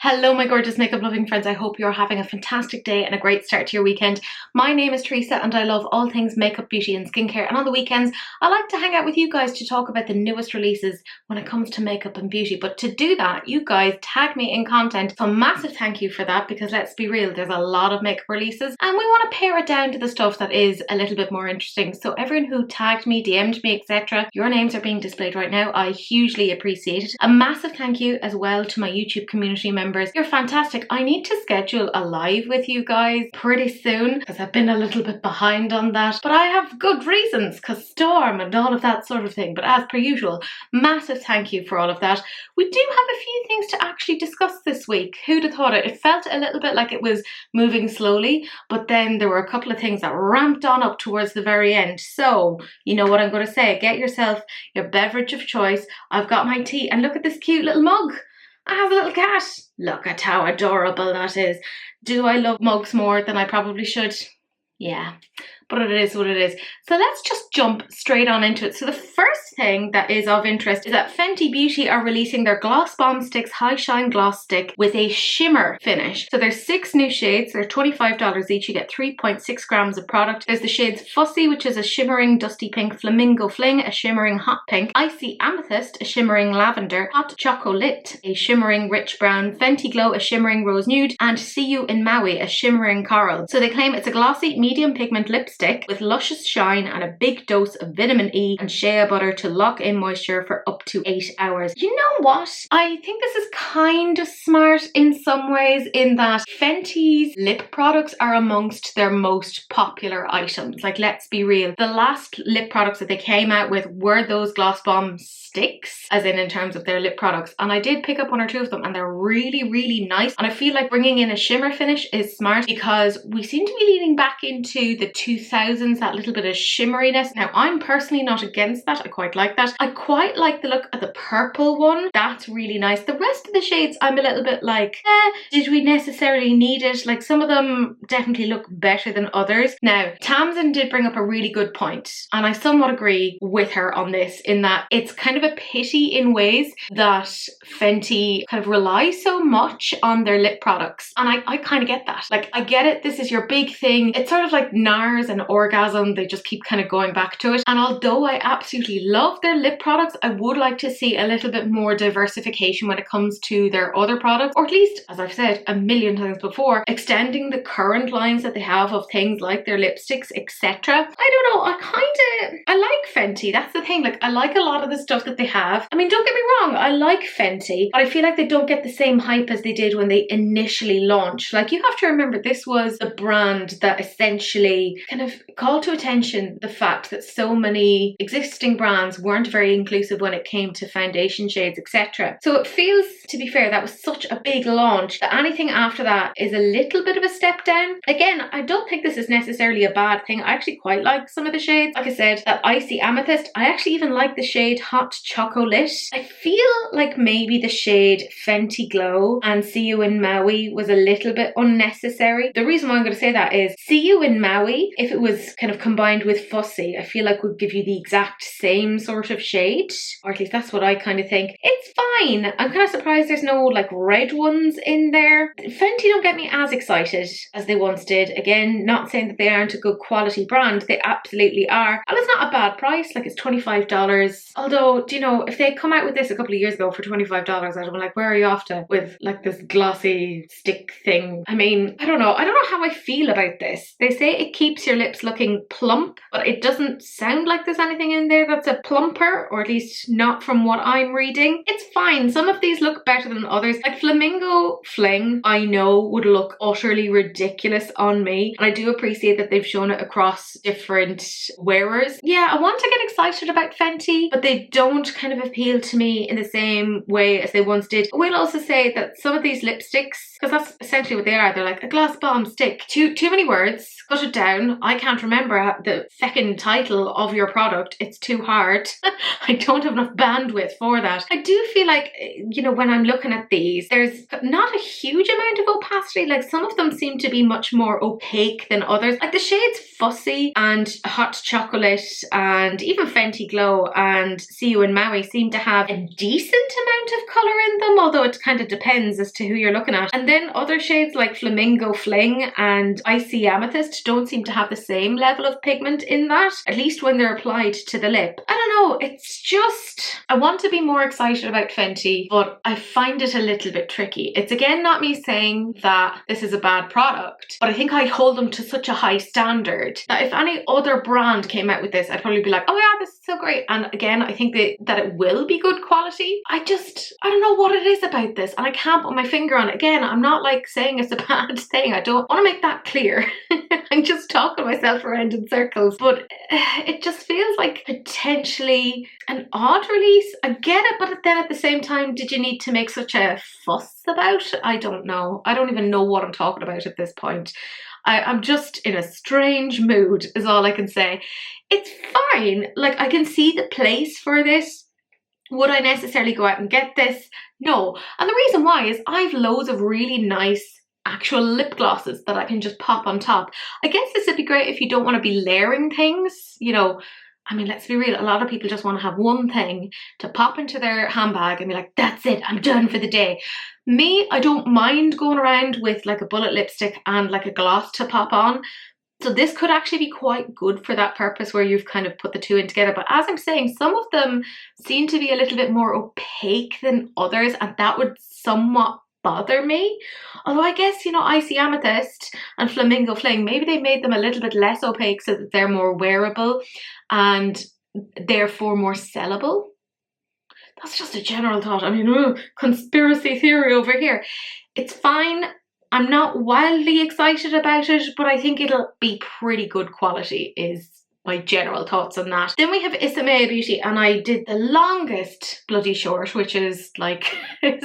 Hello my gorgeous makeup loving friends, I hope you're having a fantastic day and a great start to your weekend. My name is Teresa and I love all things makeup, beauty and skincare, and on the weekends I like to hang out with you guys to talk about the newest releases when it comes to makeup and beauty. But to do that, you guys tag me in content, so massive thank you for that, because let's be real, there's a lot of makeup releases and we want to pare it down to the stuff that is a little bit more interesting. So everyone who tagged me, DM'd me, etc., your names are being displayed right now. I hugely appreciate it. A massive thank you as well to my YouTube community members. You're fantastic. I need to schedule a live with you guys pretty soon because I've been a little bit behind on that, but I have good reasons because storm and all of that sort of thing. But as per usual, massive thank you for all of that. We do have a few things to actually discuss this week. Who'd have thought it? It felt a little bit like it was moving slowly, but then there were a couple of things that ramped on up towards the very end. So you know what I'm going to say. Get yourself your beverage of choice. I've got my tea and look at this cute little mug. I have a little cat. Look at how adorable that is. Do I love mugs more than I probably should? Yeah, but it is what it is. So let's just jump straight on into it. So the first thing that is of interest is that Fenty Beauty are releasing their Gloss Bomb Stix High Shine Gloss Stick with a shimmer finish. So there's 6 new shades. They're $25 each. You get 3.6 grams of product. There's the shades Fussy, which is a shimmering dusty pink, Flamingo Fling, a shimmering hot pink, Icy Amethyst, a shimmering lavender, Hot Chocolate, a shimmering rich brown, Fenty Glow, a shimmering rose nude, and See You in Maui, a shimmering coral. So they claim it's a glossy medium pigment lipstick with luscious shine and a big dose of vitamin E and shea butter to lock in moisture for up to 8 hours. You know what? I think this is kind of smart in some ways, in that Fenty's lip products are amongst their most popular items. Like, let's be real. The last lip products that they came out with were those Gloss Bomb Stix, as in terms of their lip products. And I did pick up 1 or 2 of them and they're really, really nice. And I feel like bringing in a shimmer finish is smart because we seem to be leaning back into the 2000s, that little bit of shimmeriness. Now, I'm personally not against that. I quite like that. I quite like the look of the purple one. That's really nice. The rest of the shades, I'm a little bit like, did we necessarily need it? Like, some of them definitely look better than others. Now, Tamsin did bring up a really good point, and I somewhat agree with her on this, in that it's kind of a pity in ways that Fenty kind of relies so much on their lip products. And I kind of get that. Like, I get it. This is your big thing. It's sort of like NARS and Orgasm. They just keep kind of going back to it. And although I absolutely love their lip products, I would like to see a little bit more diversification when it comes to their other products, or at least, as I've said a million times before, extending the current lines that they have of things like their lipsticks, etc. I don't know, I like Fenty. That's the thing. Like, I like a lot of the stuff that they have. I mean, don't get me wrong, I like Fenty, but I feel like they don't get the same hype as they did when they initially launched. Like, you have to remember, this was a brand that essentially kind of called to attention the fact that so many existing brands weren't very inclusive when it came to foundation shades, etc. So it feels, to be fair, that was such a big launch that anything after that is a little bit of a step down. Again, I don't think this is necessarily a bad thing. I actually quite like some of the shades. Like I said, that Icy Amethyst, I actually even like the shade Hot Chocolate. I feel like maybe the shade Fenty Glow and See You in Maui was a little bit unnecessary. The reason why I'm going to say that is See You in Maui, if it was kind of combined with Fussy, I feel like would give you the exact same sort of shade, or at least that's what I kind of think. It's fine. I'm kind of surprised there's no like red ones in there. Fenty don't get me as excited as they once did. Again, not saying that they aren't a good quality brand. They absolutely are. And it's not a bad price. Like, it's $25. Although, do you know, if they come out with this a couple of years ago for $25, I'd have been like, where are you off to with like this glossy stick thing? I mean, I don't know how I feel about this. They say it keeps your lips looking plump, but it doesn't sound like there's anything in there that's a plumper, or at least not from what I'm reading. It's fine. Some of these look better than others. Like Flamingo Fling, I know would look utterly ridiculous on me, and I do appreciate that they've shown it across different wearers. Yeah, I want to get excited about Fenty, but they don't kind of appeal to me in the same way as they once did. I will also say that some of these lipsticks, because that's essentially what they are, they're like a gloss bomb stick. Too many words, cut it down. I can't remember the second title of your product. It's too hard. I don't have enough bandwidth for that. I do feel like, you know, when I'm looking at these, there's not a huge amount of opacity. Like some of them seem to be much more opaque than others. Like the shades Fussy and Hot Chocolate and even Fenty Glow and See You in Maui seem to have a decent amount of colour in them, although it kind of depends as to who you're looking at. And then other shades like Flamingo Fling and Icy Amethyst don't seem to have the same level of pigment in that, at least when they're applied to the lip. I don't know, it's just, I want to be more excited about Fenty, but I find it a little bit tricky. It's again not me saying that this is a bad product, but I think I hold them to such a high standard that if any other brand came out with this, I'd probably be like, oh yeah, this is so great. And again, I think that it will be good quality. I don't know what it is about this, and I can't put my finger on it. Again, I'm not like saying it's a bad thing. I don't want to make that clear. I'm just talking myself around in circles, but it just feels like potentially an odd release. I get it, but then at the same time, did you need to make such a fuss about it? I don't know. I don't even know what I'm talking about at this point. I'm just in a strange mood is all I can say. It's fine. Like, I can see the place for this. Would I necessarily go out and get this? No. And the reason why is I've loads of really nice actual lip glosses that I can just pop on top. I guess this would be great if you don't want to be layering things, you know. I mean, let's be real, a lot of people just want to have one thing to pop into their handbag and be like, that's it, I'm done for the day. Me, I don't mind going around with like a bullet lipstick and like a gloss to pop on. So this could actually be quite good for that purpose where you've kind of put the two in together. But as I'm saying, some of them seem to be a little bit more opaque than others, and that would somewhat bother me. Although I guess, you know, Icy Amethyst and Flamingo Fling, maybe they made them a little bit less opaque so that they're more wearable and therefore more sellable. That's just a general thought. I mean, conspiracy theory over here. It's fine. I'm not wildly excited about it, but I think it'll be pretty good quality is my general thoughts on that. Then we have Isamaya Beauty, and I did the longest bloody short, which is like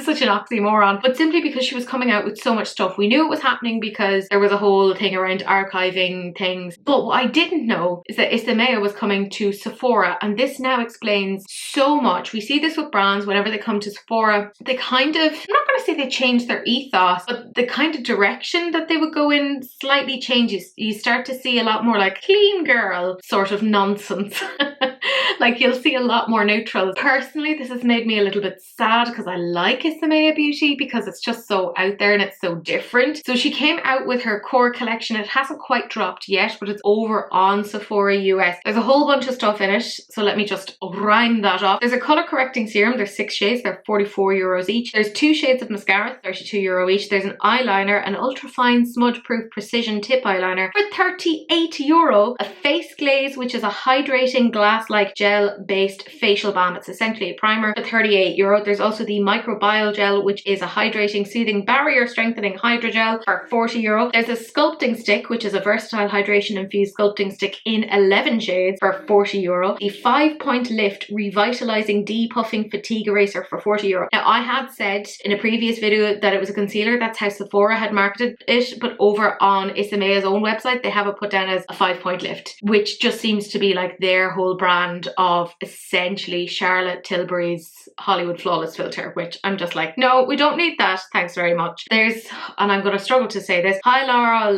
such an oxymoron, but simply because she was coming out with so much stuff. We knew it was happening because there was a whole thing around archiving things, but what I didn't know is that Isamaya was coming to Sephora, and this now explains so much. We see this with brands whenever they come to Sephora. They kind of, I'm not going to say they change their ethos, but the kind of direction that they would go in slightly changes. You start to see a lot more like clean girl sort of nonsense. Like you'll see a lot more neutrals. Personally, this has made me a little bit sad because I like Isamaya Beauty because it's just so out there and it's so different. So she came out with her core collection. It hasn't quite dropped yet, but it's over on Sephora US. There's a whole bunch of stuff in it, so let me just rhyme that off. There's a colour correcting serum. There's 6 shades. They're 44 euros each. There's 2 shades of mascara, 32 euro each. There's an eyeliner, an ultra fine smudge proof precision tip eyeliner for 38 euro. A face glaze, which is a hydrating glass-like gel based facial balm. It's essentially a primer for 38 euro. There's also the microbial gel, which is a hydrating, soothing, barrier strengthening hydrogel for 40 euro. There's a sculpting stick, which is a versatile hydration infused sculpting stick in 11 shades for 40 euro. The 5-point lift revitalizing depuffing fatigue eraser for 40 euro. Now I had said in a previous video that it was a concealer. That's how Sephora had marketed it, but over on Isamaya's own website they have it put down as a 5-point lift, which just seems to be like their whole brand of essentially Charlotte Tilbury's Hollywood Flawless filter, which I'm just like, no, we don't need that, thanks very much. There's, and I'm going to struggle to say this, Hyalura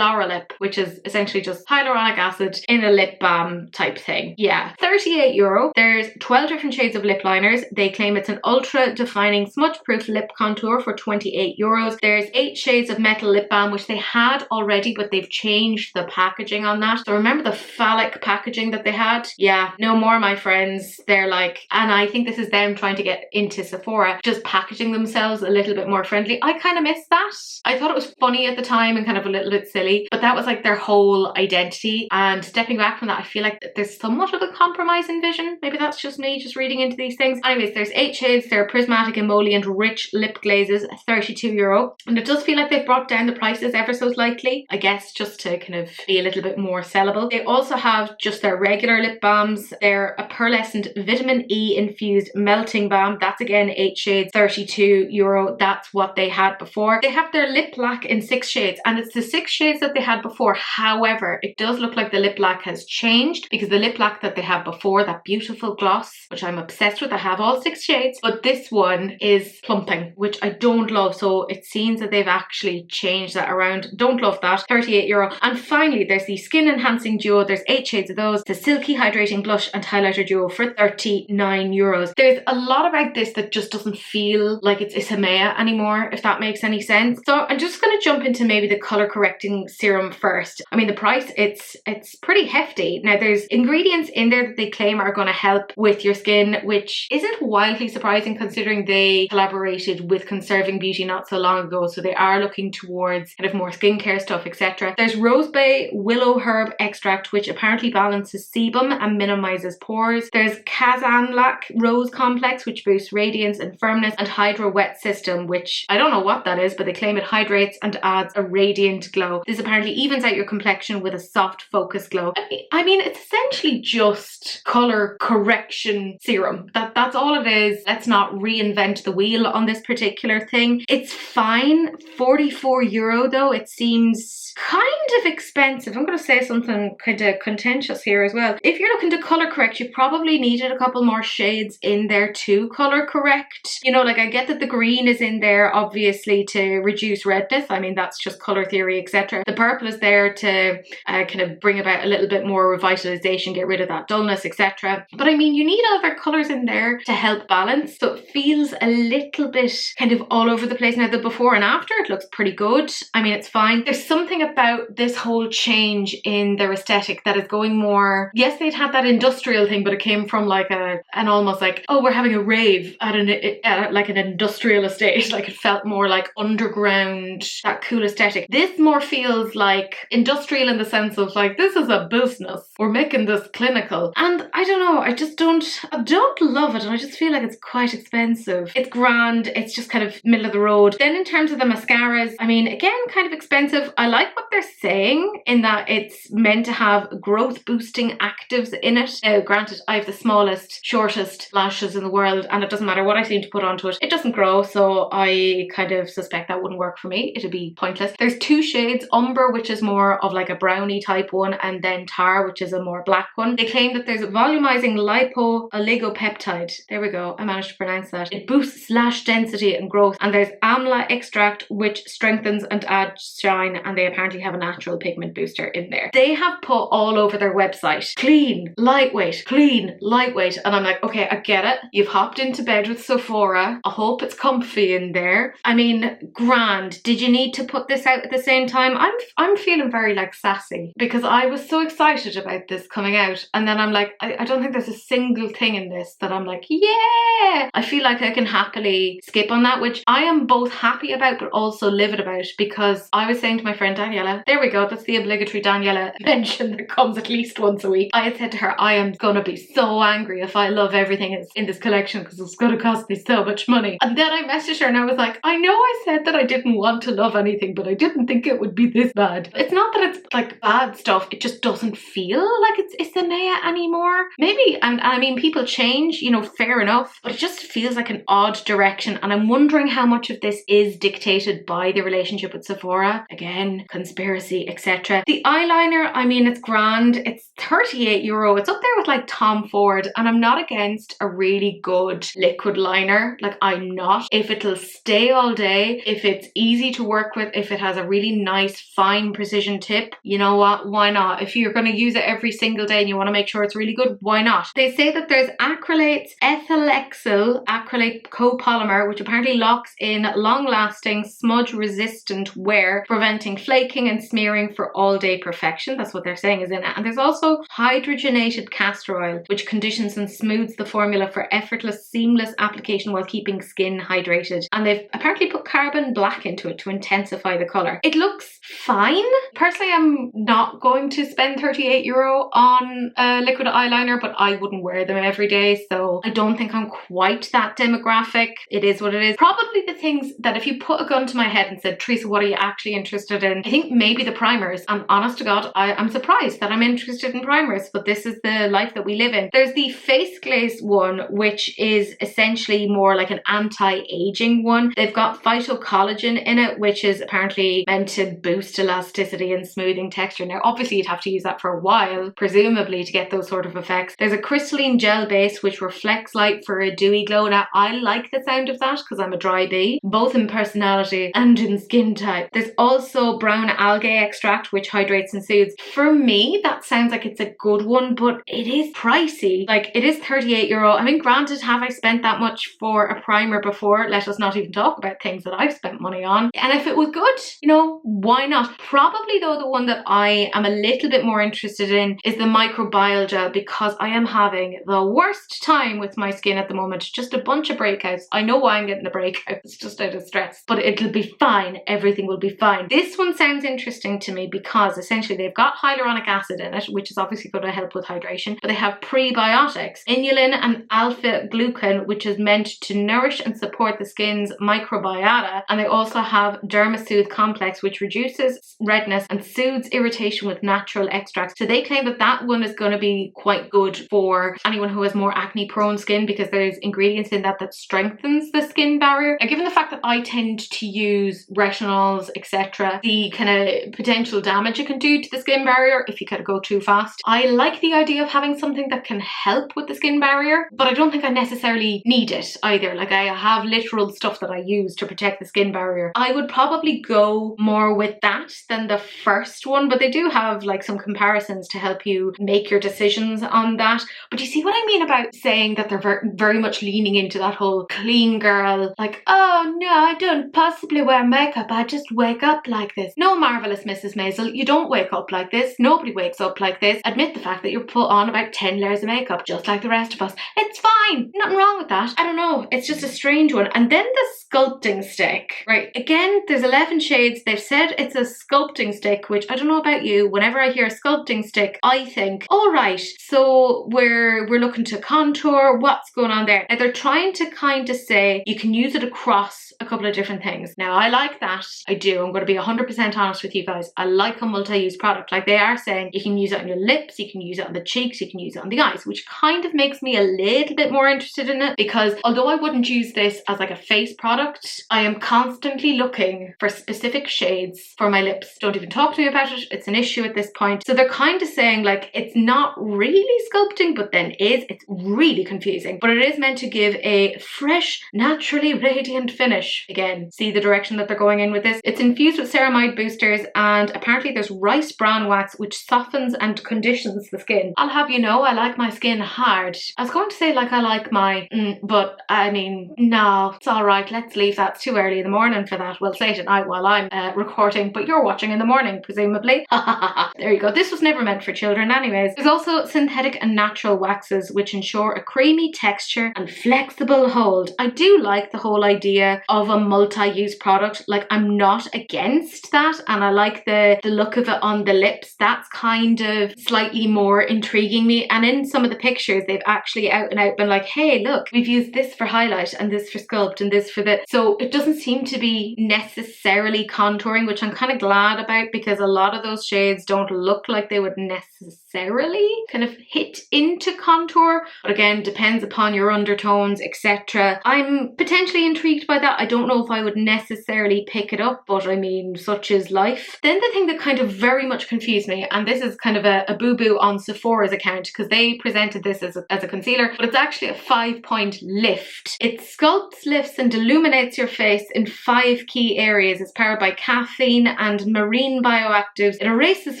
Lip, which is essentially just hyaluronic acid in a lip balm type thing. Yeah, 38 euro. There's 12 different shades of lip liners. They claim it's an ultra defining smudge proof lip contour for 28 euros. There's 8 shades of metal lip balm, which they had already, but they've changed the packaging on that. So remember the phallic packaging that they had? Yeah, no more, my friends. They're like, and I think this is them trying to get into Sephora, just packaging themselves a little bit more friendly. I kind of miss that. I thought it was funny at the time and kind of a little bit silly, but that was like their whole identity. And stepping back from that, I feel like there's somewhat of a compromise in vision. Maybe that's just me just reading into these things. Anyways, there's 8 shades. They're prismatic, emollient, rich lip glazes, 32 euro. And it does feel like they've brought down the prices ever so slightly, I guess, just to kind of be a little bit more sellable. They also have just their regular lip balms They're a pearlescent vitamin E infused melting balm. That's again 8 shades, €32. That's what they had before. They have their lip black in 6 shades, and it's the 6 shades that they had before. However, it does look like the lip black has changed, because the lip black that they had before, that beautiful gloss, which I'm obsessed with, I have all 6 shades, but this one is plumping, which I don't love. So it seems that they've actually changed that around. Don't love that. €38. And finally, there's the skin enhancing duo. There's 8 shades of those. The silky hydrating blush and highlighter duo for €39. There's a lot about this that just doesn't feel like it's Isamaya anymore, if that makes any sense. So I'm just going to jump into maybe the color correcting serum first. I mean, the price, it's pretty hefty. Now, there's ingredients in there that they claim are going to help with your skin, which isn't wildly surprising considering they collaborated with Conserving Beauty not so long ago. So they are looking towards kind of more skincare stuff, etc. There's Rose Bay Willow Herb Extract, which apparently balances sebum and minimizes pores. There's Kazanlak Rose Complex, which boosts radiance and firmness, and Hydro Wet System, which I don't know what that is, but they claim it hydrates and adds a radiant glow. This apparently evens out your complexion with a soft focus glow. I mean, it's essentially just color correction serum. That's all it is. Let's not reinvent the wheel on this particular thing. It's fine. €44 though. It seems kind of expensive. I'm going to say something kind of contentious here as well. If you're looking to color correct, you probably needed a couple more shades in there to color correct. You know, like, I get that the green is in there obviously to reduce redness. I mean, that's just color theory, etc. The purple is there to kind of bring about a little bit more revitalization, get rid of that dullness, etc. But I mean, you need other colors in there to help balance. So it feels a little bit kind of all over the place. Now, the before and after, it looks pretty good. I mean, it's fine. There's something about this whole change in their aesthetic that is going more, yes, they'd had that industrial thing, but it came from like an almost like, oh, we're having a rave at like an industrial estate. Like, it felt more like underground, that cool aesthetic. This more feels like industrial in the sense of like, this is a business, we're making this clinical. And I don't know, I don't love it, and I just feel like it's quite expensive. It's grand, it's just kind of middle of the road. Then in terms of the mascaras, I mean, again, kind of expensive. I like what they're saying in that it's meant to have growth boosting actives in it. Now, granted, I have the smallest, shortest lashes in the world, and it doesn't matter what I seem to put onto it, it doesn't grow, so I kind of suspect that wouldn't work for me. It'd be pointless. There's 2 shades, Umber, which is more of like a brownie type one, and then Tar, which is a more black one. They claim that there's a volumizing lipo-oligopeptide. There we go, I managed to pronounce that. It boosts lash density and growth. And there's Amla extract, which strengthens and adds shine, and they apparently have a natural pigment booster in there. They have put all over their website, clean, lightweight, and I'm like, okay, I get it. You've hopped into bed with Sephora. I hope it's comfy in there. I mean, grand. Did you need to put this out at the same time? I'm feeling very like sassy, because I was so excited about this coming out, and then I'm like, I don't think there's a single thing in this that I'm like, yeah. I feel like I can happily skip on that, which I am both happy about but also livid about, because I was saying to my friend Daniela, there we go, that's the obligatory Daniela mention that comes at least once a week. I had said to her, I am gonna be so angry if I love everything in this collection, because it's gonna cost me so much money. And then I messaged her and I was like, I know I said that I didn't want to love anything, but I didn't think it would be this bad. It's not that it's like bad stuff, it just doesn't feel like it's Isamaya anymore. Maybe, and I mean, people change, you know, fair enough, but it just feels like an odd direction, and I'm wondering how much of this is dictated by the relationship with Sephora. Again, conspiracy, etc. The eyeliner, I mean, it's grand. It's €38. It's up there with like Tom Ford, and I'm not against a really good liquid liner. Like, I'm not. If it'll stay all day, if it's easy to work with, if it has a really nice fine precision tip, you know what, why not? If you're going to use it every single day and you want to make sure it's really good, why not? They say that there's acrylates ethylexyl acrylate copolymer, which apparently locks in long-lasting smudge-resistant wear, preventing flaking and smearing for all-day perfection. That's what they're saying is in it. And there's also hydrogenated castor oil, which conditions and smooths the formula for effortless, seamless application while keeping skin hydrated. And they've apparently put carbon black into it to intensify the colour. It looks fine. Personally, I'm not going to spend €38 on a liquid eyeliner, but I wouldn't wear them every day, so I don't think I'm quite that demographic. It is what it is. Probably the things that if you put a gun to my head and said, Teresa, what are you actually interested in? I think think maybe the primers, and honest to God, I'm surprised that I'm interested in primers, but this is the life that we live in. There's the face glaze one, which is essentially more like an anti-aging one. They've got phytocollagen in it, which is apparently meant to boost elasticity and smoothing texture. Now, obviously you'd have to use that for a while, presumably, to get those sort of effects. There's a crystalline gel base, which reflects light for a dewy glow. Now, I like the sound of that because I'm a dry bee, both in personality and in skin type. There's also brown algae extract, which hydrates and soothes. For me, that sounds like it's a good one, but it is pricey. Like, it is €38. I mean, granted, have I spent that much for a primer before? Let us not even talk about things that I've spent money on. And if it was good, you know, why not? Probably though, the one that I am a little bit more interested in is the microbial gel, because I am having the worst time with my skin at the moment. Just a bunch of breakouts. I know why I'm getting the breakouts, just out of stress, but it'll be fine. Everything will be fine. This one sounds interesting to me because essentially they've got hyaluronic acid in it, which is obviously going to help with hydration, but they have prebiotics, inulin and alpha glucan, which is meant to nourish and support the skin's microbiota, and they also have dermasoothe complex, which reduces redness and soothes irritation with natural extracts. So they claim that that one is going to be quite good for anyone who has more acne prone skin, because there's ingredients in that that strengthens the skin barrier. And given the fact that I tend to use retinols, etc., the kind of potential damage it can do to the skin barrier if you kind of go too fast, I like the idea of having something that can help with the skin barrier, but I don't think I necessarily need it either. Like, I have literal stuff that I use to protect the skin barrier. I would probably go more with that than the first one, but they do have like some comparisons to help you make your decisions on that. But you see what I mean about saying that they're very much leaning into that whole clean girl, like, oh no, I don't possibly wear makeup, I just wake up like this. No, marvellous Mrs. Maisel, you don't wake up like this. Nobody wakes up like this. Admit the fact that you put on about 10 layers of makeup just like the rest of us. It's fine, nothing wrong with that. I don't know, it's just a strange one. And then the sculpting stick, right? Again, there's 11 shades. They've said it's a sculpting stick, which I don't know about you, whenever I hear a sculpting stick, I think, all right, so we're looking to contour, what's going on there? Now, they're trying to kind of say you can use it across a couple of different things. Now, I like that. I do. I'm going to be 100% honest with you guys. I like a multi-use product. Like, they are saying you can use it on your lips, you can use it on the cheeks, you can use it on the eyes, which kind of makes me a little bit more interested in it, because although I wouldn't use this as like a face product, I am constantly looking for specific shades for my lips. Don't even talk to me about it. It's an issue at this point. So they're kind of saying like it's not really sculpting, but then is. It's really confusing, but it is meant to give a fresh, naturally radiant finish. Again, see the direction that they're going in with this. It's infused with ceramide boosters, and apparently there's rice bran wax, which softens and conditions the skin. I'll have you know, I like my skin hard. I was going to say like I like my, but I mean, no, it's all right. Let's leave that. It's too early in the morning for that. We'll say it at night while I'm recording, but you're watching in the morning, presumably. There you go. This was never meant for children anyways. There's also synthetic and natural waxes, which ensure a creamy texture and flexible hold. I do like the whole idea of a multi-use product. Like, I'm not against that, and I like the look of it on the lips. That's kind of slightly more intriguing me. And in some of the pictures, they've actually out and out been like, hey, look, we've used this for highlight and this for sculpt and this for the... So it doesn't seem to be necessarily contouring, which I'm kind of glad about, because a lot of those shades don't look like they would necessarily kind of hit into contour. But again, depends upon your undertones, etc. I'm potentially intrigued by that. I don't know if I would necessarily pick it up, but I mean, such is life. Then the thing that kind of very much confused me, and this is kind of a boo-boo on Sephora's account, because they presented this as a concealer, but it's actually a 5-point lift. It sculpts, lifts and illuminates your face in 5 key areas. It's powered by caffeine and marine bioactives. It erases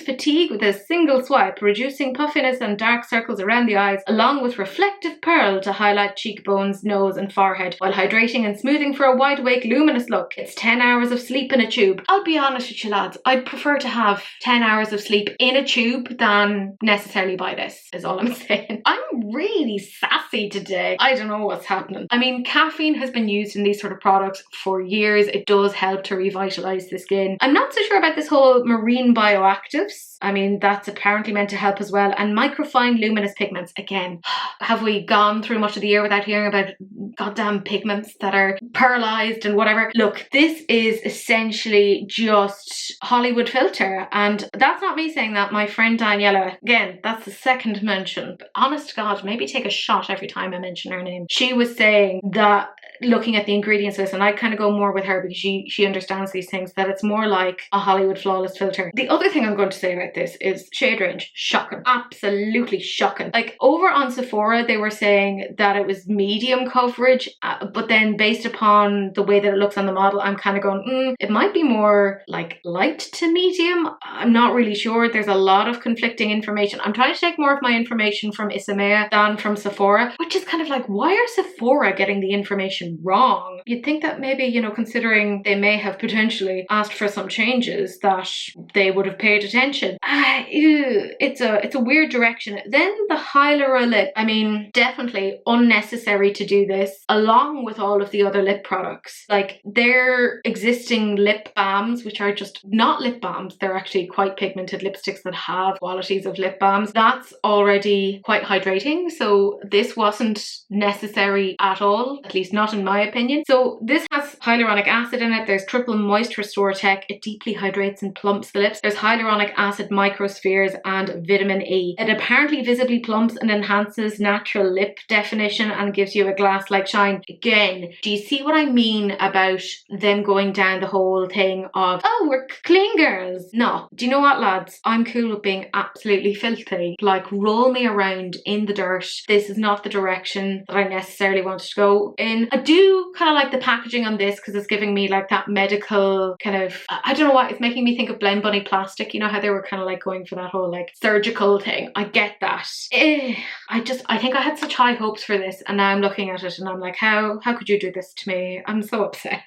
fatigue with a single swipe, reducing puffiness and dark circles around the eyes, along with reflective pearl to highlight cheekbones, nose and forehead, while hydrating and smoothing for a wide awake luminous look. It's 10 hours of sleep in a tube. I'll be honest with you lads, I'd prefer to have 10 hours of sleep in a tube than necessarily buy this, is all I'm saying. I'm really sassy today. I don't know what's happening. I mean, caffeine has been used in these sort of products for years. It does help to revitalize the skin. I'm not so sure about this whole marine bioactives. I mean, that's apparently meant to help as well. And microfine luminous pigments. Again, have we gone through much of the year without hearing about goddamn pigments that are pearlized and whatever? Look, this is essentially just just Hollywood filter. And that's not me saying that. My friend Daniela, again, that's the second mention. But honest to God, maybe take a shot every time I mention her name. She was saying that, looking at the ingredients list, and I kind of go more with her because she understands these things, that it's more like a Hollywood flawless filter. The other thing I'm going to say about this is shade range. Shocking. Absolutely shocking. Like, over on Sephora, they were saying that it was medium coverage, but then based upon the way that it looks on the model, I'm kind of going, it might be more like light to medium. I'm not really sure. There's a lot of conflicting information. I'm trying to take more of my information from Isamaya than from Sephora, which is kind of like, why are Sephora getting the information wrong? You'd think that maybe, you know, considering they may have potentially asked for some changes, that they would have paid attention. It's a weird direction. Then the Hyalura lip, I mean, definitely unnecessary to do this, along with all of the other lip products. Like, their existing lip balms, which are just not lip balms, they're actually quite pigmented lipsticks that have qualities of lip balms, that's already quite hydrating, so this wasn't necessary at all, at least not in my opinion. So this has hyaluronic acid in it. There's triple moist restore tech. It deeply hydrates and plumps the lips. There's hyaluronic acid microspheres and vitamin E. It apparently visibly plumps and enhances natural lip definition and gives you a glass-like shine. Again, do you see what I mean about them going down the whole thing of, oh, we're clean girls? No. Do you know what, lads? I'm cool with being absolutely filthy. Like, roll me around in the dirt. This is not the direction that I necessarily wanted to go in. I do kind of like the packaging on this because it's giving me like that medical kind of, I don't know why, it's making me think of Blend Bunny plastic. You know how they were kind of like going for that whole like surgical thing. I get that. I think I had such high hopes for this, and now I'm looking at it and I'm like, how could you do this to me? I'm so upset.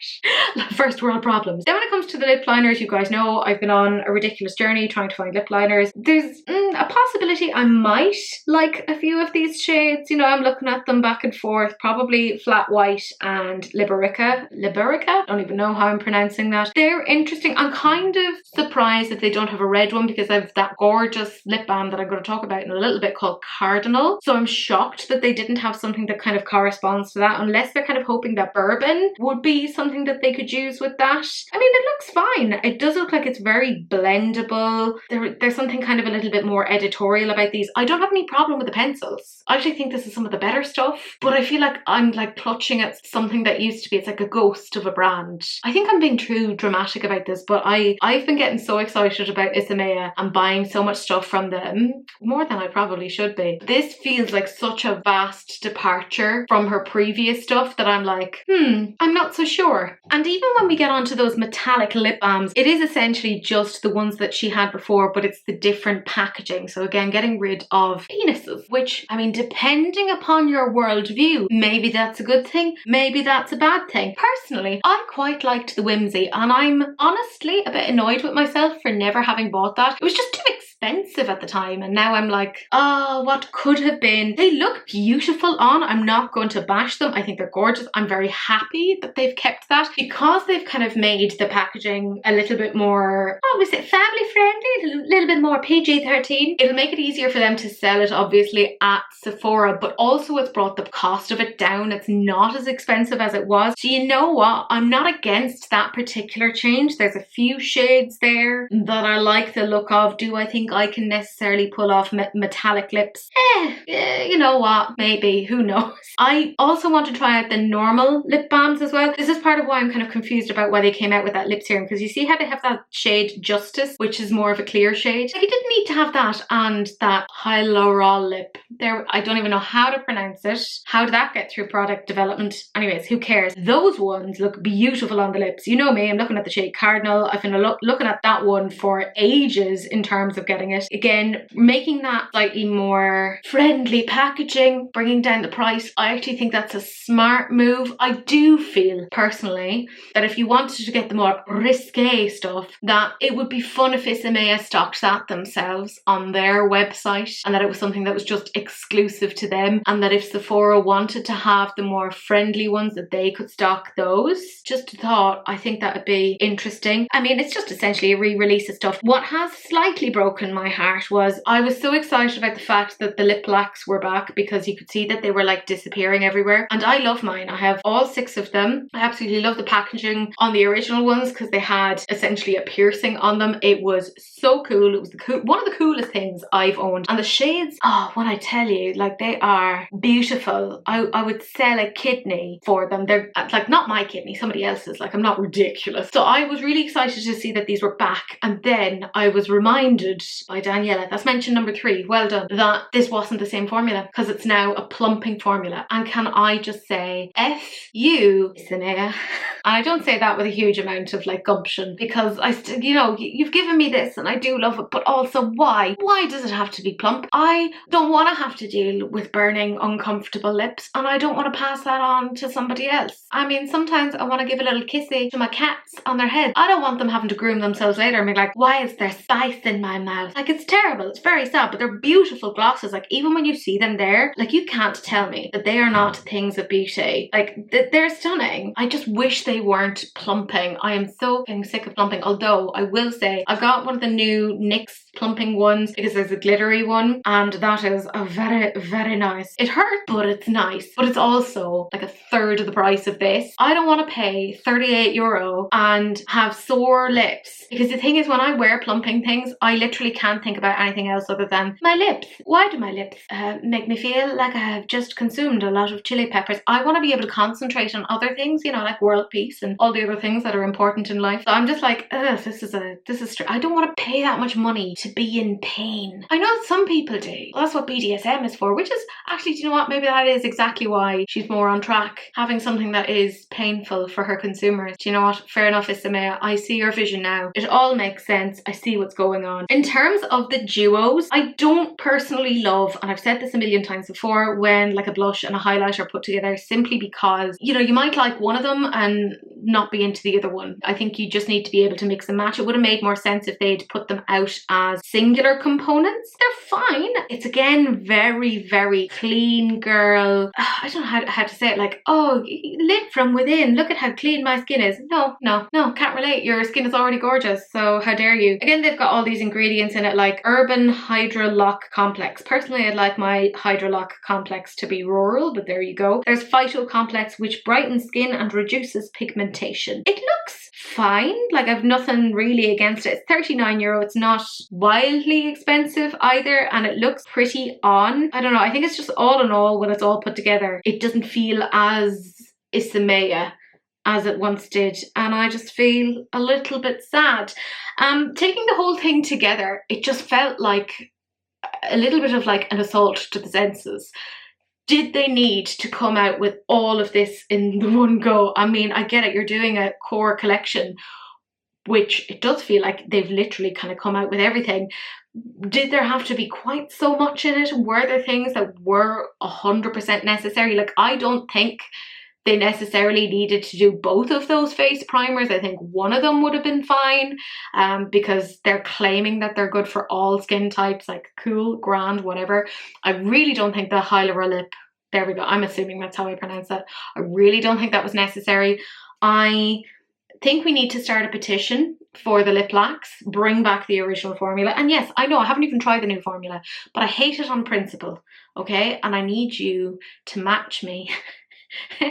First world problems. Then when it comes to the lip liners, you guys know I've been on a ridiculous journey trying to find lip liners. There's a possibility I might like a few of these shades. You know, I'm looking at them back and forth. Probably Flat White and Liberica. I don't even know how I'm pronouncing that. They're interesting. I'm kind of surprised that they don't have a red one because I've that gorgeous lip balm that I'm going to talk about in a little bit called Cardinal. So I'm shocked that they didn't have something that kind of corresponds to that, unless they're kind of hoping that bourbon would be something that they could use with that. I mean, it looks fine. It does look like it's very blendable. There's something kind of a little bit more editorial about these. I don't have any problem with the pencils. I actually think this is some of the better stuff, but I feel like I'm like clutching at something that used to be, it's like a ghost of a brand. I think I'm being too dramatic about this, but I've been getting so excited about Isamaya and buying so much stuff from them, more than I probably should be. This feels like such a vast departure from her previous stuff that I'm like, I'm not so sure. And even when we get onto those metallic lip balms, it is essentially just the ones that she had before, but it's the different packaging. So again, getting rid of penises, which, I mean, depending upon your worldview, maybe that's a good thing, maybe that's a bad thing. Personally, I quite liked the Whimsy, and I'm honestly a bit annoyed with myself for never having bought that. It was just too expensive at the time, and now I'm like, oh, what could have been. They look beautiful on. I'm not going to bash them. I think they're gorgeous. I'm very happy that they've kept that, because they've kind of made the packaging a little bit more, was it family friendly? A little bit more PG-13. It'll make it easier for them to sell it, obviously, at Sephora, but also it's brought the cost of it down. It's not as expensive as it was. So you know what? I'm not against that particular change. There's a few shades there that I like the look of. Do I think I can necessarily pull off metallic lips? You know what? Maybe. Who knows? I also want to try out the normal lip balms as well. This is part of why I'm kind of confused about why they came out with that lip serum, because you see how they have that shade Justice, which is more of a clear shade. Like, you didn't need to have that and that Hyalura lip. There, I don't even know how to pronounce it. How did that get through product development? Anyways, who cares? Those ones look beautiful on the lips. You know me, I'm looking at the shade Cardinal. I've been looking at that one for ages in terms of getting it. Again, making that slightly more friendly packaging, bringing down the price. I actually think that's a smart move. I do feel personally that if you wanted to get the more risque stuff, that it would be fun if Isamaya stocked that themselves on their website, and that it was something that was just exclusive to them, and that if Sephora wanted to have the more friendly ones, that they could stock those. Just a thought. I think that would be interesting. I mean, it's just essentially a re-release of stuff. What has slightly broken in my heart was I was so excited about the fact that the lip lacks were back, because you could see that they were like disappearing everywhere. And I love mine. I have all 6 of them. I absolutely love the packaging on the original ones because they had essentially a piercing on them. It was so cool. It was one of the coolest things I've owned. And the shades, oh, when I tell you, like, they are beautiful. I would sell a kidney for them. They're like not my kidney, somebody else's. Like, I'm not ridiculous. So I was really excited to see that these were back. And then I was reminded by Daniela, that's mention number 3, well done, that this wasn't the same formula, because it's now a plumping formula. And can I just say, F you, Isamaya. And I don't say that with a huge amount of like gumption, because you know, you've given me this and I do love it, but also why? Why does it have to be plump? I don't want to have to deal with burning, uncomfortable lips, and I don't want to pass that on to somebody else. I mean, sometimes I want to give a little kissy to my cats on their head. I don't want them having to groom themselves later and be like, why is there spice in my mouth? Like, it's terrible. It's very sad, but they're beautiful glosses. Like, even when you see them there, like, you can't tell me that they are not things of beauty. Like, they're stunning. I just wish they weren't plumping. I am so getting sick of plumping. Although I will say I've got one of the new NYX plumping ones, because there's a glittery one, and that is a very, very nice. It hurts, but it's nice. But it's also like a third of the price of this. I don't want to pay €38 and have sore lips, because the thing is, when I wear plumping things, I literally can't think about anything else other than my lips. Why do my lips make me feel like I have just consumed a lot of chili peppers? I want to be able to concentrate on other things, you know, like world peace and all the other things that are important in life. So I'm just like, this is I don't want to pay that much money to be in pain. I know some people do. Well, that's what BDSM is for, which is actually, do you know what? Maybe that is exactly why she's more on track, having something that is painful for her consumers. Do you know what? Fair enough, Isamaya. I see your vision now. It all makes sense. I see what's going on. In terms of the duos, I don't personally love, and I've said this a million times before, when like a blush and a highlighter are put together, simply because, you know, you might like one of them and not be into the other one. I think you just need to be able to mix and match. It would have made more sense if they'd put them out as singular components. They're fine. It's again very, very clean girl. I don't know how to say it, like, oh, lit from within, look at how clean my skin is. No, can't relate. Your skin is already gorgeous, so how dare you. Again, they've got all these ingredients in it, like Urban Hydra Lock Complex. Personally, I'd like my Hydra Lock Complex to be rural, but there you go. There's Phyto Complex, which brightens skin and reduces pigmentation. It looks fine. Like, I've nothing really against it. It's €39. It's not wildly expensive either, and it looks pretty on. I don't know. I think it's just all in all, when it's all put together, it doesn't feel as Isamaya as it once did, and I just feel a little bit sad. Taking the whole thing together, it just felt like a little bit of like an assault to the senses. Did they need to come out with all of this in the one go? I mean, I get it, you're doing a core collection, which it does feel like they've literally kind of come out with everything. Did there have to be quite so much in it? Were there things that were 100% necessary? Like, I don't think they necessarily needed to do both of those face primers. I think one of them would have been fine, because they're claiming that they're good for all skin types. Like, cool, grand, whatever. I really don't think the Hyaluronic, there we go, I'm assuming that's how I pronounce that. I really don't think that was necessary. I think we need to start a petition for the lip lacks, bring back the original formula. And yes, I know I haven't even tried the new formula, but I hate it on principle, okay? And I need you to match me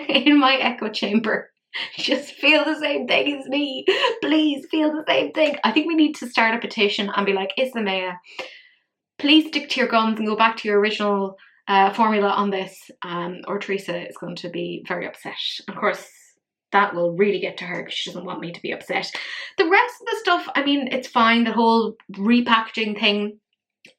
in my echo chamber. Just feel the same thing as me. Please feel the same thing. I think we need to start a petition and be like, Isamaya, please stick to your guns and go back to your original formula on this, or Teresa is going to be very upset. Of course, that will really get to her because she doesn't want me to be upset. The rest of the stuff, I mean, it's fine. The whole repackaging thing,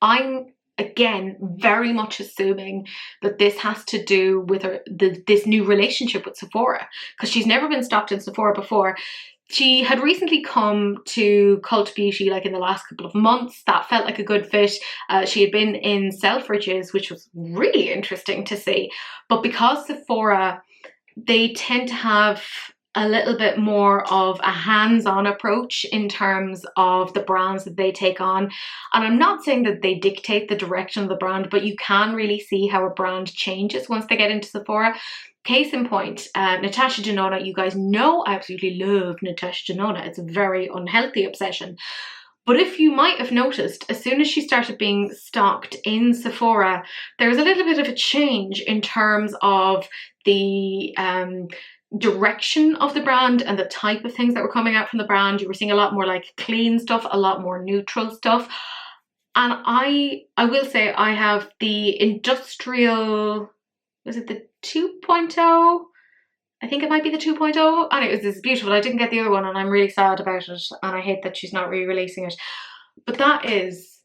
I'm again very much assuming that this has to do with this new relationship with Sephora, because she's never been stocked in Sephora before. She had recently come to Cult Beauty like in the last couple of months. That felt like a good fit. She had been in Selfridges, which was really interesting to see. But because Sephora, they tend to have a little bit more of a hands-on approach in terms of the brands that they take on. And I'm not saying that they dictate the direction of the brand, but you can really see how a brand changes once they get into Sephora. Case in point, Natasha Denona. You guys know I absolutely love Natasha Denona. It's a very unhealthy obsession. But if you might have noticed, as soon as she started being stocked in Sephora, there was a little bit of a change in terms of the direction of the brand and the type of things that were coming out from the brand. You were seeing a lot more like clean stuff, a lot more neutral stuff. And I will say I have the industrial, was it the 2.0? I think it might be the 2.0. And it was beautiful. I didn't get the other one and I'm really sad about it. And I hate that she's not re-releasing it. But that is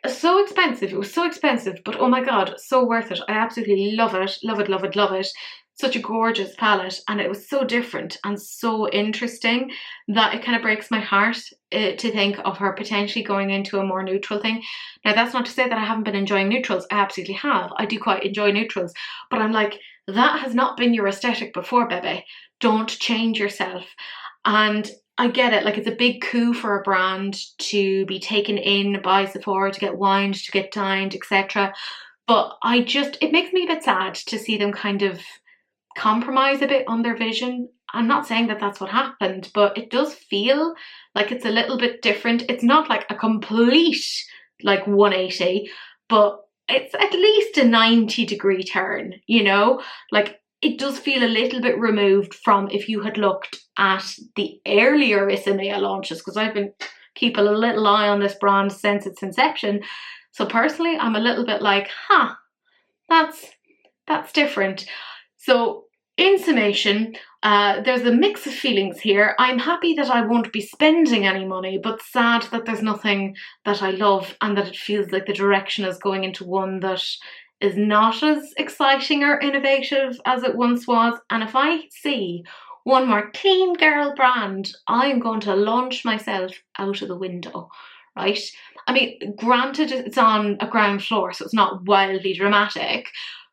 so expensive. It was so expensive, but oh my God, so worth it. I absolutely love it. Love it, love it, love it. Such a gorgeous palette, and it was so different and so interesting that it kind of breaks my heart to think of her potentially going into a more neutral thing. Now, that's not to say that I haven't been enjoying neutrals. I absolutely have. I do quite enjoy neutrals, but I'm like, that has not been your aesthetic before, baby. Don't change yourself. And I get it, like it's a big coup for a brand to be taken in by Sephora, to get wined, to get dined, etc. But it makes me a bit sad to see them kind of compromise a bit on their vision. I'm not saying that that's what happened, but it does feel like it's a little bit different. It's not like a complete like 180, but it's at least a 90-degree turn, you know? Like it does feel a little bit removed from if you had looked at the earlier Isamaya launches, because I've been keeping a little eye on this brand since its inception. So personally, I'm a little bit like, that's different. So in summation, there's a mix of feelings here. I'm happy that I won't be spending any money, but sad that there's nothing that I love and that it feels like the direction is going into one that is not as exciting or innovative as it once was. And if I see one more clean girl brand, I'm going to launch myself out of the window, right? I mean, granted, it's on a ground floor, so it's not wildly dramatic.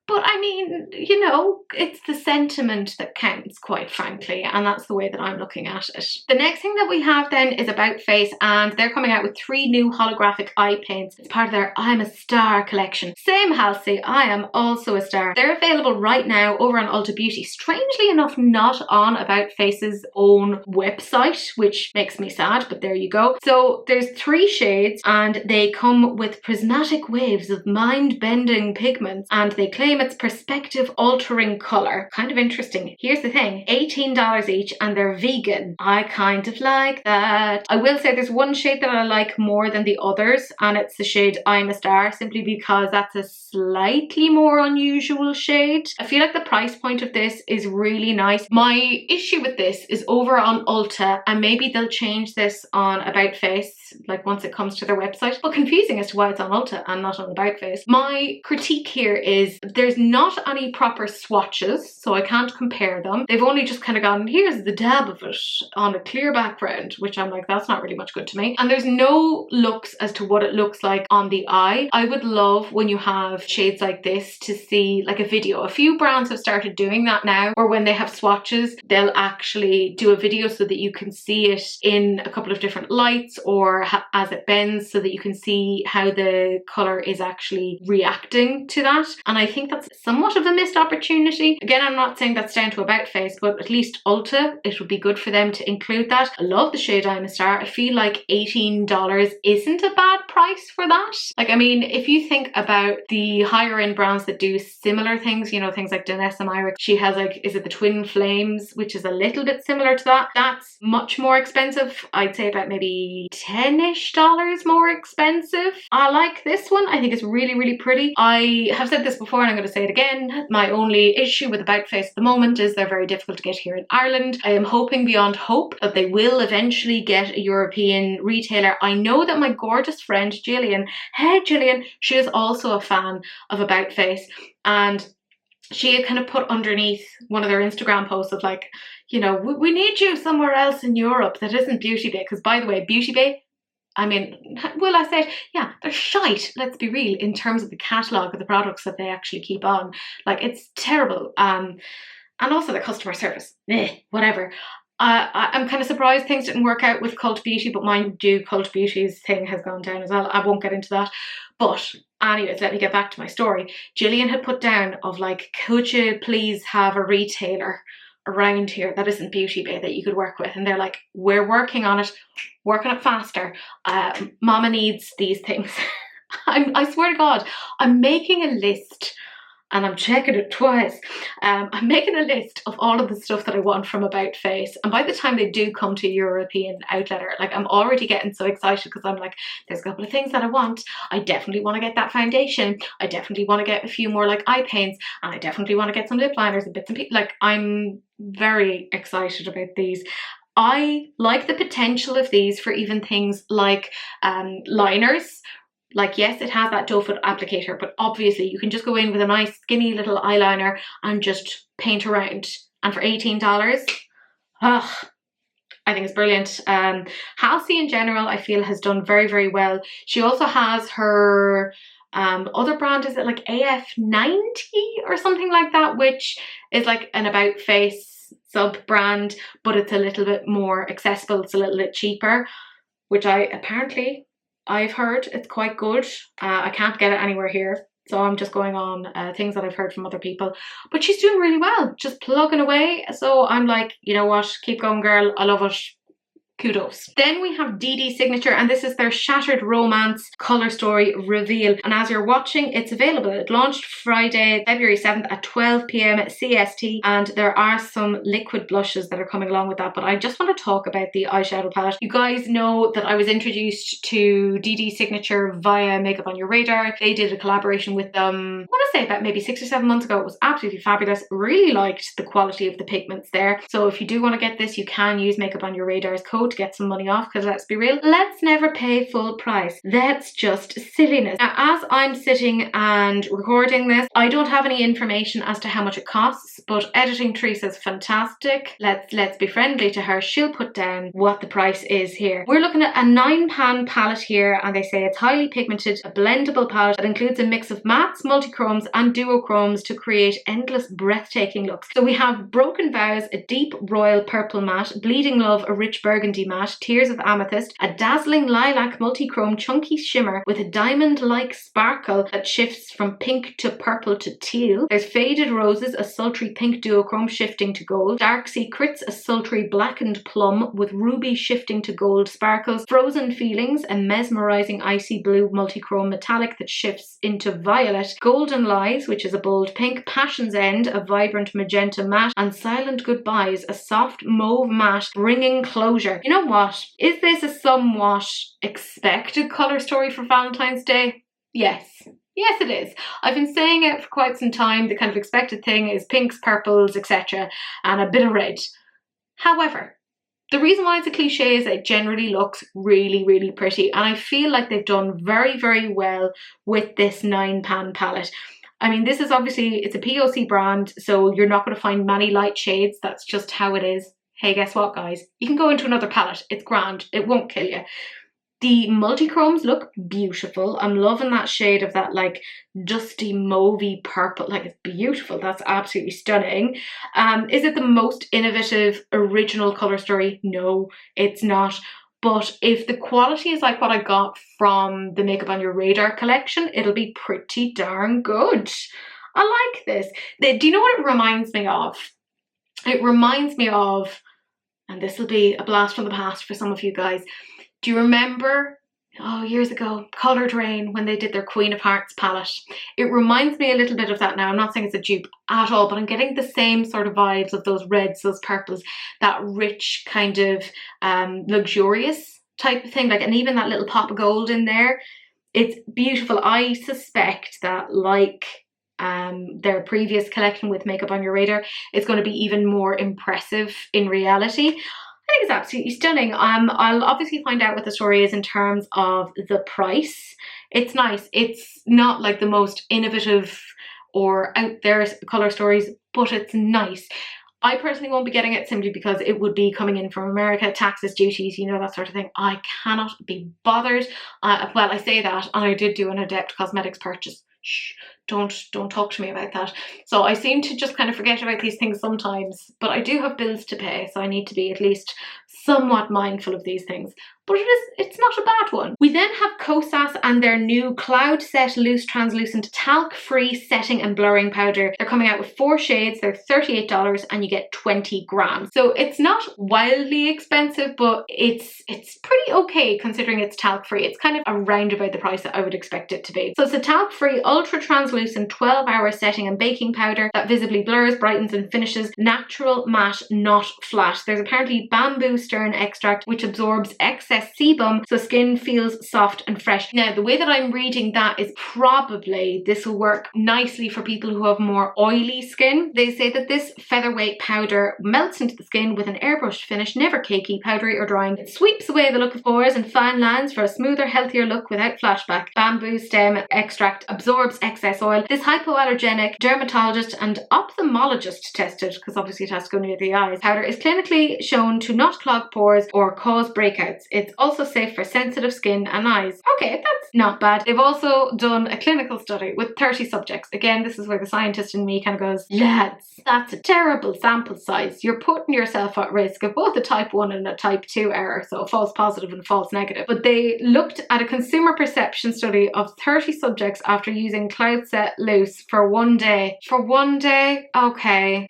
But I mean, you know, it's the sentiment that counts, quite frankly, and that's the way that I'm looking at it. The next thing that we have then is About Face, and they're coming out with 3 new holographic eye paints. It's part of their I'm a Star collection. Same Halsey, I am also a star. They're available right now over on Ulta Beauty. Strangely enough, not on About Face's own website, which makes me sad, but there you go. So there's 3 shades, and they come with prismatic waves of mind-bending pigments, and they claim its perspective altering colour. Kind of interesting. Here's the thing, $18 each, and they're vegan. I kind of like that. I will say there's one shade that I like more than the others, and it's the shade I'm a Star, simply because that's a slightly more unusual shade. I feel like the price point of this is really nice. My issue with this is over on Ulta, and maybe they'll change this on About Face, like once it comes to their website, but confusing as to why it's on Ulta and not on About Face. My critique here is there's not any proper swatches, so I can't compare them. They've only just kind of gone, here's the dab of it on a clear background, which I'm like, that's not really much good to me. And there's no looks as to what it looks like on the eye. I would love when you have shades like this to see like a video. A few brands have started doing that now, or when they have swatches, they'll actually do a video so that you can see it in a couple of different lights or as it bends, so that you can see how the colour is actually reacting to that. And I think that's somewhat of a missed opportunity. Again, I'm not saying that's down to About Face, but at least Ulta, it would be good for them to include that. I love the shade I'm a Star. I feel like $18 isn't a bad price for that. Like, I mean, if you think about the higher end brands that do similar things, you know, things like Isamaya, she has like, is it the Twin Flames, which is a little bit similar to that. That's much more expensive. I'd say about maybe $10-ish more expensive. I like this one. I think it's really, really pretty. I have said this before and I'm going to say it again. My only issue with About Face at the moment is they're very difficult to get here in Ireland. I am hoping beyond hope that they will eventually get a European retailer. I know that my gorgeous friend Gillian, hey Gillian, she is also a fan of About Face, and she had kind of put underneath one of their Instagram posts of like, you know, we need you somewhere else in Europe that isn't Beauty Bay, because by the way, Beauty Bay, I mean, will I say it? Yeah, they're shite, let's be real, in terms of the catalogue of the products that they actually keep on. Like, it's terrible. And also the customer service, whatever. I'm kind of surprised things didn't work out with Cult Beauty, but mind you, Cult Beauty's thing has gone down as well. I won't get into that. But anyways, let me get back to my story. Gillian had put down of like, could you please have a retailer around here that isn't Beauty Bay that you could work with? And they're like, we're working on it faster. Mama needs these things. I swear to God, I'm making a list. And I'm checking it twice. I'm making a list of all of the stuff that I want from About Face. And by the time they do come to a European outlet, like, I'm already getting so excited because I'm like, there's a couple of things that I want. I definitely want to get that foundation. I definitely want to get a few more like eye paints. And I definitely want to get some lip liners and bits and pieces. Like, I'm very excited about these. I like the potential of these for even things like liners. Like, yes, it has that doe foot applicator, but obviously you can just go in with a nice skinny little eyeliner and just paint around. And for $18, I think it's brilliant. Halsey in general, I feel, has done very, very well. She also has her other brand, is it like AF90 or something like that, which is like an About Face sub brand, but it's a little bit more accessible. It's a little bit cheaper, which I've heard it's quite good. I can't get it anywhere here, so I'm just going on things that I've heard from other people. But she's doing really well, just plugging away. So I'm like, you know what? Keep going, girl. I love it. Kudos. Then we have Dede Signature, and this is their Shattered Romance Colour Story Reveal. And as you're watching, it's available. It launched Friday, February 7th at 12 p.m. CST, and there are some liquid blushes that are coming along with that. But I just want to talk about the eyeshadow palette. You guys know that I was introduced to Dede Signature via Makeup on Your Radar. They did a collaboration with them, I want to say about maybe 6 or 7 months ago. It was absolutely fabulous. Really liked the quality of the pigments there. So if you do want to get this, you can use Makeup on Your Radar's code to get some money off, because let's be real, let's never pay full price. That's just silliness. Now, as I'm sitting and recording this, I don't have any information as to how much it costs, but editing Teresa's fantastic. Let's be friendly to her. She'll put down what the price is here. We're looking at a 9-pan palette here, and they say it's highly pigmented, a blendable palette that includes a mix of mattes, multichromes and duochromes to create endless breathtaking looks. So we have Broken Vows, a deep royal purple matte, Bleeding Love, a rich burgundy matte, Tears of Amethyst, a dazzling lilac multichrome chunky shimmer with a diamond-like sparkle that shifts from pink to purple to teal. There's Faded Roses, a sultry pink duochrome shifting to gold. Dark Secrets, a sultry blackened plum with ruby shifting to gold sparkles. Frozen Feelings, a mesmerizing icy blue multichrome metallic that shifts into violet. Golden Lies, which is a bold pink. Passion's End, a vibrant magenta matte. And Silent Goodbyes, a soft mauve matte bringing closure. You know what? Is this a somewhat expected colour story for Valentine's Day? Yes. Yes, it is. I've been saying it for quite some time. The kind of expected thing is pinks, purples, etc. and a bit of red. However, the reason why it's a cliche is that it generally looks really, really pretty. And I feel like they've done very, very well with this 9-pan palette. I mean, this is obviously, it's a POC brand, so you're not going to find many light shades. That's just how it is. Hey, guess what, guys? You can go into another palette. It's grand. It won't kill you. The multichromes look beautiful. I'm loving that shade of that like dusty mauvey purple. Like, it's beautiful. That's absolutely stunning. Is it the most innovative original colour story? No, it's not. But if the quality is like what I got from the Makeup on Your Radar collection, it'll be pretty darn good. I like this. Do you know what it reminds me of? It reminds me of, and this will be a blast from the past for some of you guys. Do you remember, years ago, Colour Drain, when they did their Queen of Hearts palette? It reminds me a little bit of that now. I'm not saying it's a dupe at all, but I'm getting the same sort of vibes of those reds, those purples, that rich kind of luxurious type of thing. Like, and even that little pop of gold in there. It's beautiful. I suspect that, like their previous collection with Makeup on Your Radar, it's going to be even more impressive in reality. I think it's absolutely stunning. I'll obviously find out what the story is in terms of the price. It's nice. It's not like the most innovative or out there colour stories, but it's nice. I personally won't be getting it simply because it would be coming in from America, taxes, duties, you know, that sort of thing. I cannot be bothered. Well, I say that, and I did do an Adept Cosmetics purchase. Shh, don't talk to me about that. So I seem to just kind of forget about these things sometimes, but I do have bills to pay, so I need to be at least somewhat mindful of these things. But it's not a bad one. We then have Kosas and their new Cloud Set Loose Translucent Talc-Free Setting and Blurring Powder. They're coming out with 4 shades. They're $38 and you get 20 grams. So it's not wildly expensive, but it's pretty okay considering it's talc-free. It's kind of around about the price that I would expect it to be. So it's a talc-free, ultra-translucent 12-hour setting and baking powder that visibly blurs, brightens and finishes natural, matte, not flat. There's apparently bamboo stern extract which absorbs excess sebum so skin feels soft and fresh. Now, the way that I'm reading that is probably this will work nicely for people who have more oily skin. They say that this featherweight powder melts into the skin with an airbrushed finish, never cakey, powdery or drying. It sweeps away the look of pores and fine lines for a smoother, healthier look without flashback. Bamboo stem extract absorbs excess oil. This hypoallergenic, dermatologist and ophthalmologist tested, because obviously it has to go near the eyes, powder is clinically shown to not clog pores or cause breakouts. It's also safe for sensitive skin and eyes. Okay, that's not bad. They've also done a clinical study with 30 subjects. Again, this is where the scientist in me kind of goes, lads, that's a terrible sample size. You're putting yourself at risk of both a type 1 and a type 2 error, so a false positive and false negative. But they looked at a consumer perception study of 30 subjects after using Cloud Set Loose for 1 day. For 1 day? Okay.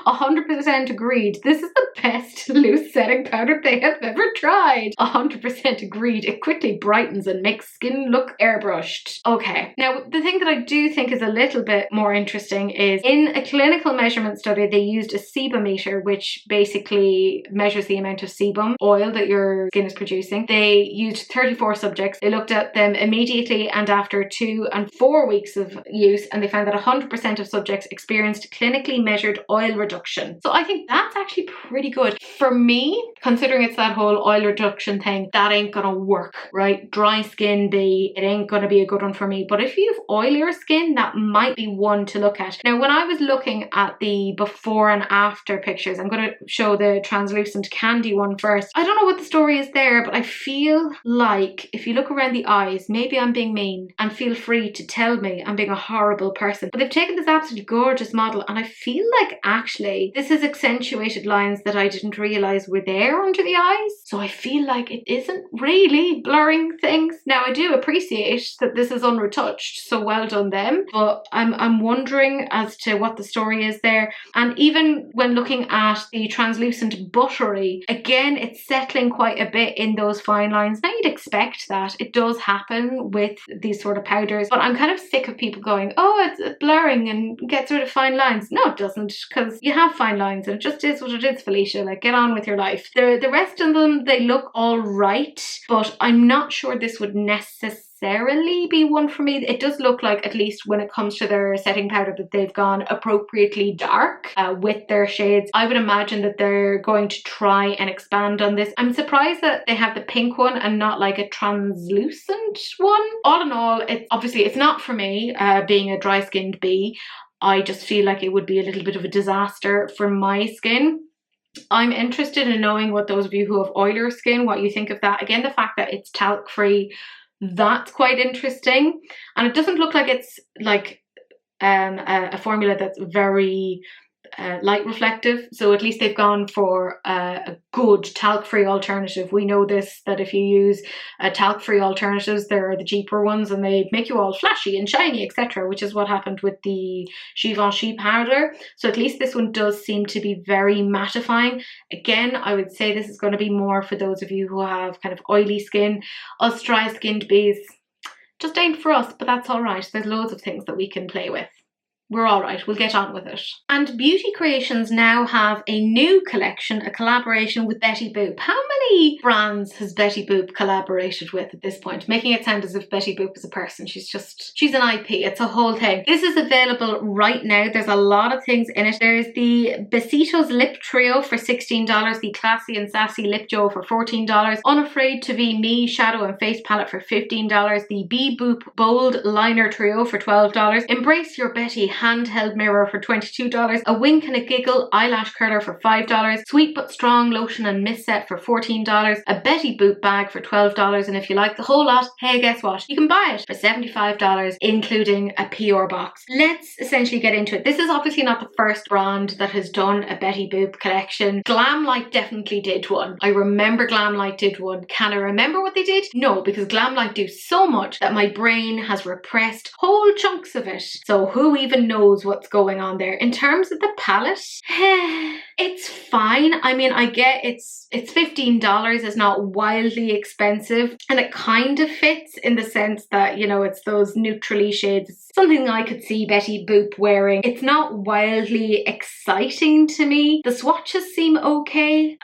100% agreed. This is the best loose setting powder they have ever tried. 100% agreed. It quickly brightens and makes skin look airbrushed. Okay. Now, the thing that I do think is a little bit more interesting is in a clinical measurement study, they used a sebumeter, which basically measures the amount of sebum oil that your skin is producing. They used 34 subjects. They looked at them immediately and after 2 and 4 weeks of use, and they found that 100% of subjects experienced clinically measured oil reduction. So I think that's actually pretty good. For me, considering it's that whole oil reduction thing, that ain't gonna work, right? Dry skin, it ain't gonna be a good one for me. But if you have oilier skin, that might be one to look at. Now, when I was looking at the before and after pictures, I'm gonna show the translucent candy one first. I don't know what the story is there, but I feel like if you look around the eyes, maybe I'm being mean, and feel free to tell me I'm being a horrible person. But they've taken this absolutely gorgeous model and I feel like actually this has accentuated lines that I didn't realize were there under the eyes. So I feel like it isn't really blurring things. Now, I do appreciate that this is unretouched, so well done them, but I'm wondering as to what the story is there. And even when looking at the translucent buttery, again, it's settling quite a bit in those fine lines. Now, you'd expect that. It does happen with these sort of powders, but I'm kind of sick of people going, oh, it's blurring and gets rid of fine lines. No, it doesn't, because you have fine lines and it just is what it is, Felicia. Like, get on with your life. The rest of them, they look all right, but I'm not sure this would necessarily be one for me. It does look like, at least when it comes to their setting powder, that they've gone appropriately dark with their shades. I would imagine that they're going to try and expand on this. I'm surprised that they have the pink one and not like a translucent one. All in all, it's not for me, being a dry skinned bee. I just feel like it would be a little bit of a disaster for my skin. I'm interested in knowing what those of you who have oilier skin, what you think of that. Again, the fact that it's talc free, that's quite interesting. And it doesn't look like it's like a formula that's very light reflective, so at least they've gone for a good talc-free alternative. We know this, that if you use talc-free alternatives, there are the cheaper ones and they make you all flashy and shiny, etc., which is what happened with the Givenchy powder. So at least this one does seem to be very mattifying. Again, I would say this is going to be more for those of you who have kind of oily skin. Us dry-skinned bees just ain't for us, but that's all right. There's loads of things that we can play with. We're all right, we'll get on with it. And Beauty Creations now have a new collection, a collaboration with Betty Boop. How many brands has Betty Boop collaborated with at this point? Making it sound as if Betty Boop is a person. She's an IP, it's a whole thing. This is available right now. There's a lot of things in it. There's the Besitos Lip Trio for $16, the Classy and Sassy Lip Joe for $14, Unafraid to Be Me Shadow and Face Palette for $15, the Bee Boop Bold Liner Trio for $12, Embrace Your Betty handheld mirror for $22, a wink and a giggle eyelash curler for $5, sweet but strong lotion and mist set for $14, a Betty Boop bag for $12, and if you like the whole lot, hey, guess what? You can buy it for $75, including a PR box. Let's essentially get into it. This is obviously not the first brand that has done a Betty Boop collection. Glamlight definitely did one. I remember Glamlight did one. Can I remember what they did? No, because Glamlight do so much that my brain has repressed whole chunks of it. So who even knows what's going on there? In terms of the palette, it's fine. I mean, I get it's $15. It's not wildly expensive, and it kind of fits in the sense that, you know, it's those neutrally shades. It's something I could see Betty Boop wearing. It's not wildly exciting to me. The swatches seem okay.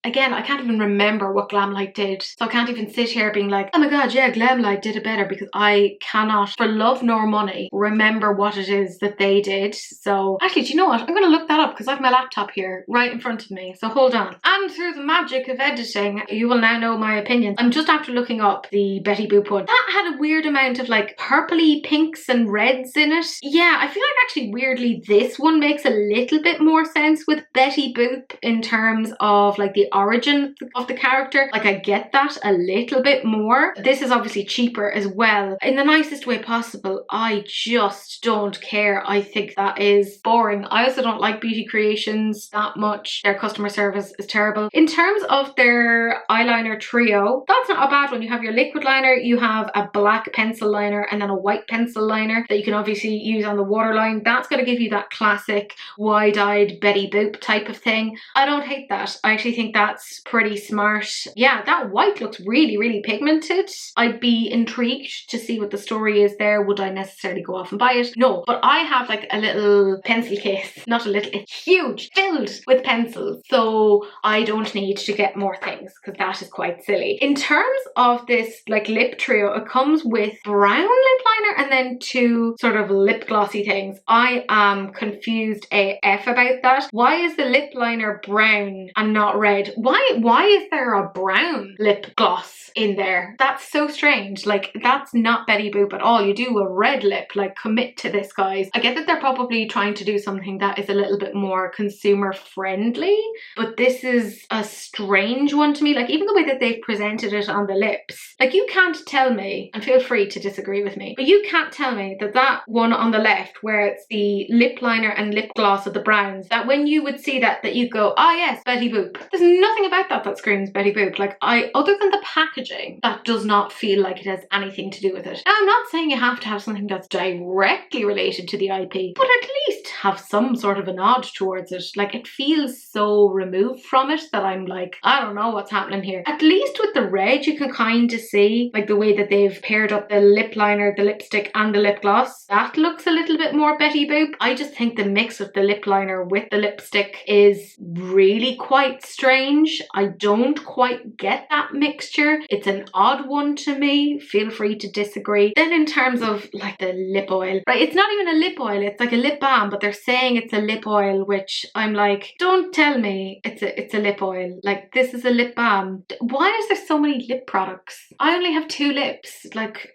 Again, I can't even remember what Glamlight did. So I can't even sit here being like, oh my god, yeah, Glamlight did it better, because I cannot, for love nor money, remember what it is that they did. So actually, do you know what? I'm going to look that up because I have my laptop here right in front of me. So hold on. And through the magic of editing, you will now know my opinions. I'm just after looking up the Betty Boop one. That had a weird amount of like purpley pinks and reds in it. Yeah, I feel like actually weirdly this one makes a little bit more sense with Betty Boop in terms of like the origin of the character. Like, I get that a little bit more. This is obviously cheaper as well, in the nicest way possible. I just don't care. I think that is boring. I also don't like Beauty Creations that much. Their customer service is terrible. In terms of their eyeliner trio, that's not a bad one. You have your liquid liner, you have a black pencil liner, and then a white pencil liner that you can obviously use on the waterline. That's going to give you that classic wide-eyed Betty Boop type of thing. I don't hate that. I actually think that's pretty smart. Yeah, that white looks really, really pigmented. I'd be intrigued to see what the story is there. Would I necessarily go off and buy it? No, but I have like a little pencil case. Not a little, it's huge, filled with pencils. So I don't need to get more things because that is quite silly. In terms of this like lip trio, it comes with brown lip liner and then two sort of lip glossy things. I am confused AF about that. Why is the lip liner brown and not red? Why is there a brown lip gloss in there? That's so strange. Like, that's not Betty Boop at all. You do a red lip, like, commit to this, guys. I get that they're probably trying to do something that is a little bit more consumer friendly, but this is a strange one to me. Like, even the way that they've presented it on the lips, like, you can't tell me, and feel free to disagree with me, but you can't tell me that that one on the left, where it's the lip liner and lip gloss of the browns, that when you would see that you go, ah yes, Betty Boop. There's nothing about that screams Betty Boop. Like, other than the packaging, that does not feel like it has anything to do with it. Now, I'm not saying you have to have something that's directly related to the IP, but at least have some sort of a nod towards it. Like, it feels so removed from it that I'm like, I don't know what's happening here. At least with the red, you can kind of see like the way that they've paired up the lip liner, the lipstick and the lip gloss. That looks a little bit more Betty Boop. I just think the mix of the lip liner with the lipstick is really quite strange. I don't quite get that mixture. It's an odd one to me. Feel free to disagree. Then in terms of like the lip oil, right? It's not even a lip oil. It's like a lip balm, but they're saying it's a lip oil, which I'm like, don't tell me it's a lip oil. Like, this is a lip balm. Why is there so many lip products? I only have two lips, like,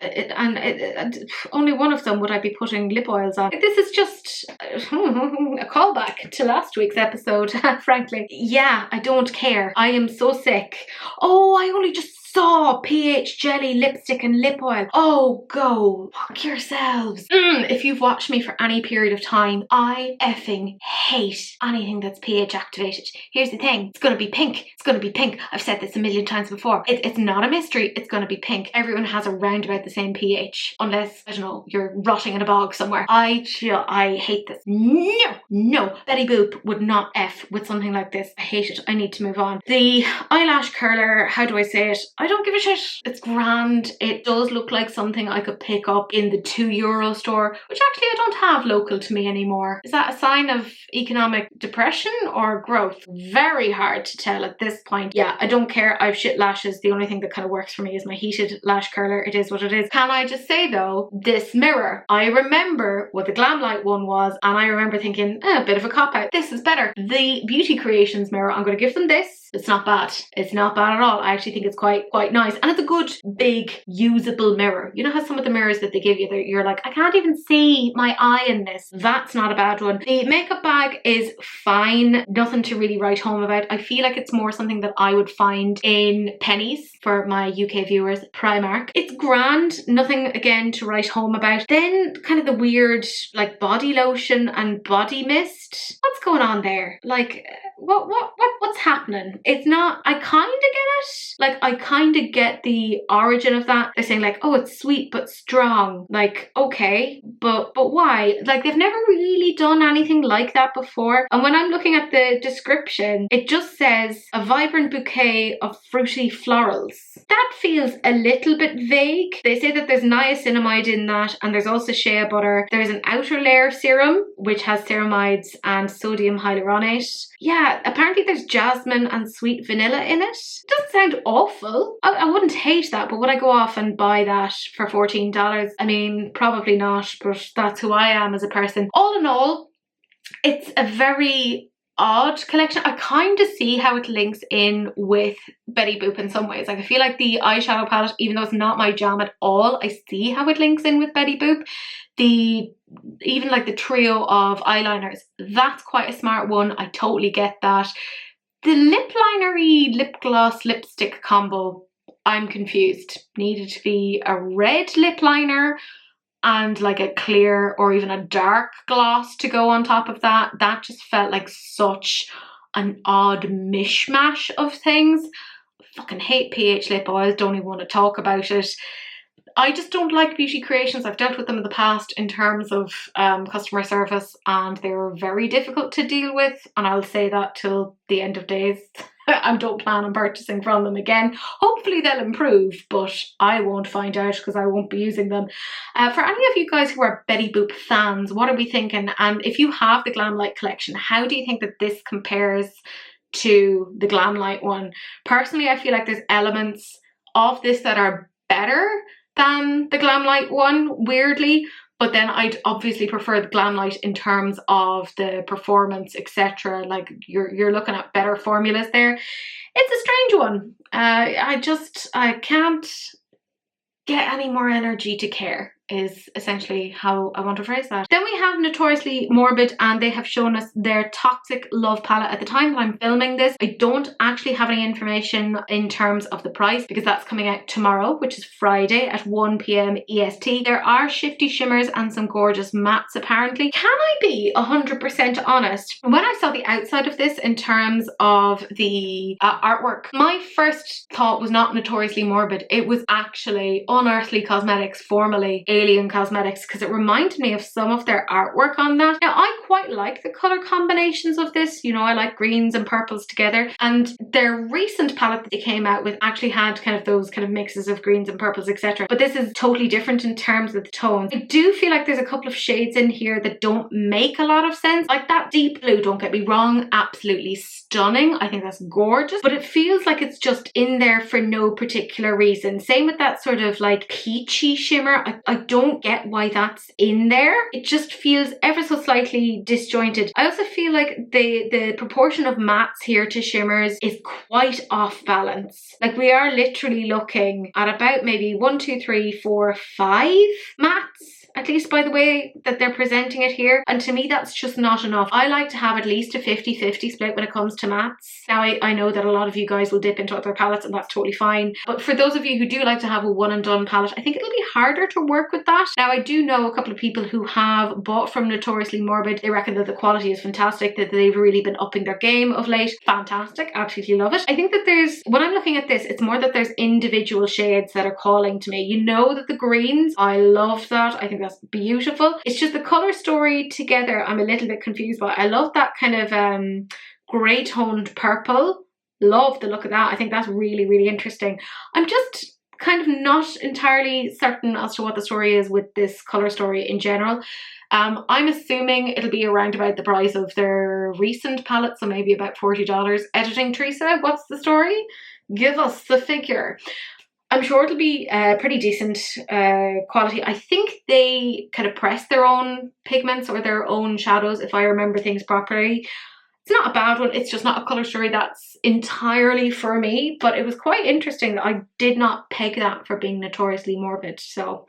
only one of them would I be putting lip oils on. This is just a callback to last week's episode, frankly. Yeah, I don't care. I am so sick. Oh, I only just saw pH jelly lipstick and lip oil. Oh, go fuck yourselves. If you've watched me for any period of time, I effing hate anything that's pH activated. Here's the thing, it's gonna be pink. It's gonna be pink. I've said this a million times before. It's not a mystery. It's gonna be pink. Everyone has around about the same pH, unless, I don't know, you're rotting in a bog somewhere. I hate this. No, Betty Boop would not F with something like this. I hate it. I need to move on. The eyelash curler, how do I say it? I don't give a shit. It's grand. It does look like something I could pick up in the €2 store, which actually I don't have local to me anymore. Is that a sign of economic depression or growth? Very hard to tell at this point. Yeah, I don't care. I have shit lashes. The only thing that kind of works for me is my heated lash curler. It is what it is. Can I just say though, this mirror, I remember what the Glamlight one was, and I remember thinking, a bit of a cop-out. This is better. The Beauty Creations mirror, I'm going to give them this. It's not bad. It's not bad at all. I actually think it's quite quite nice. And it's a good, big, usable mirror. You know how some of the mirrors that they give you, you're like, I can't even see my eye in this. That's not a bad one. The makeup bag is fine. Nothing to really write home about. I feel like it's more something that I would find in Pennies for my UK viewers, Primark. It's grand. Nothing, again, to write home about. Then kind of the weird, like, body lotion and body mist. What's going on there? Like, what's happening? It's not, I kind of get it. Like, I kind of get the origin of that. They're saying like, oh, it's sweet but strong. Like, okay, but why? Like, they've never really done anything like that before. And when I'm looking at the description, it just says a vibrant bouquet of fruity florals. That feels a little bit vague. They say that there's niacinamide in that, and there's also shea butter. There's an outer layer serum, which has ceramides and sodium hyaluronate. Yeah, apparently there's jasmine and sweet vanilla in it. Doesn't sound awful. I wouldn't hate that, but would I go off and buy that for $14? I mean, probably not, but that's who I am as a person. All in all, it's a very odd collection. I kind of see how it links in with Betty Boop in some ways. Like, I feel like the eyeshadow palette, even though it's not my jam at all, I see how it links in with Betty Boop. Even like the trio of eyeliners, that's quite a smart one. I totally get that. The lip linery lip gloss lipstick combo, I'm confused. Needed to be a red lip liner and like a clear or even a dark gloss to go on top of that. That just felt like such an odd mishmash of things. I fucking hate pH lip oils, don't even want to talk about it. I just don't like Beauty Creations. I've dealt with them in the past in terms of customer service, and they're very difficult to deal with, and I'll say that till the end of days. I don't plan on purchasing from them again. Hopefully they'll improve, but I won't find out because I won't be using them. For any of you guys who are Betty Boop fans, what are we thinking? And if you have the Glamlight collection, how do you think that this compares to the Glamlight one? Personally, I feel like there's elements of this that are better than the Glamlight one, weirdly, but then I'd obviously prefer the Glamlight in terms of the performance, etc. Like, you're looking at better formulas there. It's a strange one. I can't get any more energy to care, is essentially how I want to phrase that. Then we have Notoriously Morbid, and they have shown us their Toxic Love palette. At the time that I'm filming this, I don't actually have any information in terms of the price because that's coming out tomorrow, which is Friday at 1 PM EST. There are shifty shimmers and some gorgeous mattes apparently. Can I be 100% honest? When I saw the outside of this in terms of the artwork, my first thought was not Notoriously Morbid. It was actually Unearthly Cosmetics, formerly Alien Cosmetics, because it reminded me of some of their artwork on that. Now, I quite like the colour combinations of this. You know, I like greens and purples together, and their recent palette that they came out with actually had kind of those kind of mixes of greens and purples, etc. But this is totally different in terms of the tones. I do feel like there's a couple of shades in here that don't make a lot of sense. Like that deep blue, don't get me wrong, absolutely stunning. I think that's gorgeous, but it feels like it's just in there for no particular reason. Same with that sort of like peachy shimmer. I don't get why that's in there. It just feels ever so slightly disjointed. I also feel like the proportion of mattes here to shimmers is quite off balance. Like, we are literally looking at about maybe 1, 2, 3, 4, 5 mattes, at least by the way that they're presenting it here. And to me, that's just not enough. I like to have at least a 50-50 split when it comes to mattes. Now, I know that a lot of you guys will dip into other palettes, and that's totally fine. But for those of you who do like to have a one and done palette, I think it'll be harder to work with that. Now, I do know a couple of people who have bought from Notoriously Morbid. They reckon that the quality is fantastic, that they've really been upping their game of late. Fantastic, absolutely love it. I think that when I'm looking at this, it's more that there's individual shades that are calling to me. You know that the greens, I love that. I think that's beautiful. It's just the color story together I'm a little bit confused by. I love that kind of grey toned purple. Love the look of that. I think that's really, really interesting. I'm just kind of not entirely certain as to what the story is with this color story in general. I'm assuming it'll be around about the price of their recent palette, so maybe about $40. Editing Teresa, what's the story? Give us the figure. I'm sure it'll be pretty decent quality. I think they kind of press their own pigments or their own shadows, if I remember things properly. It's not a bad one, it's just not a colour story that's entirely for me, but it was quite interesting that I did not peg that for being notoriously morbid, so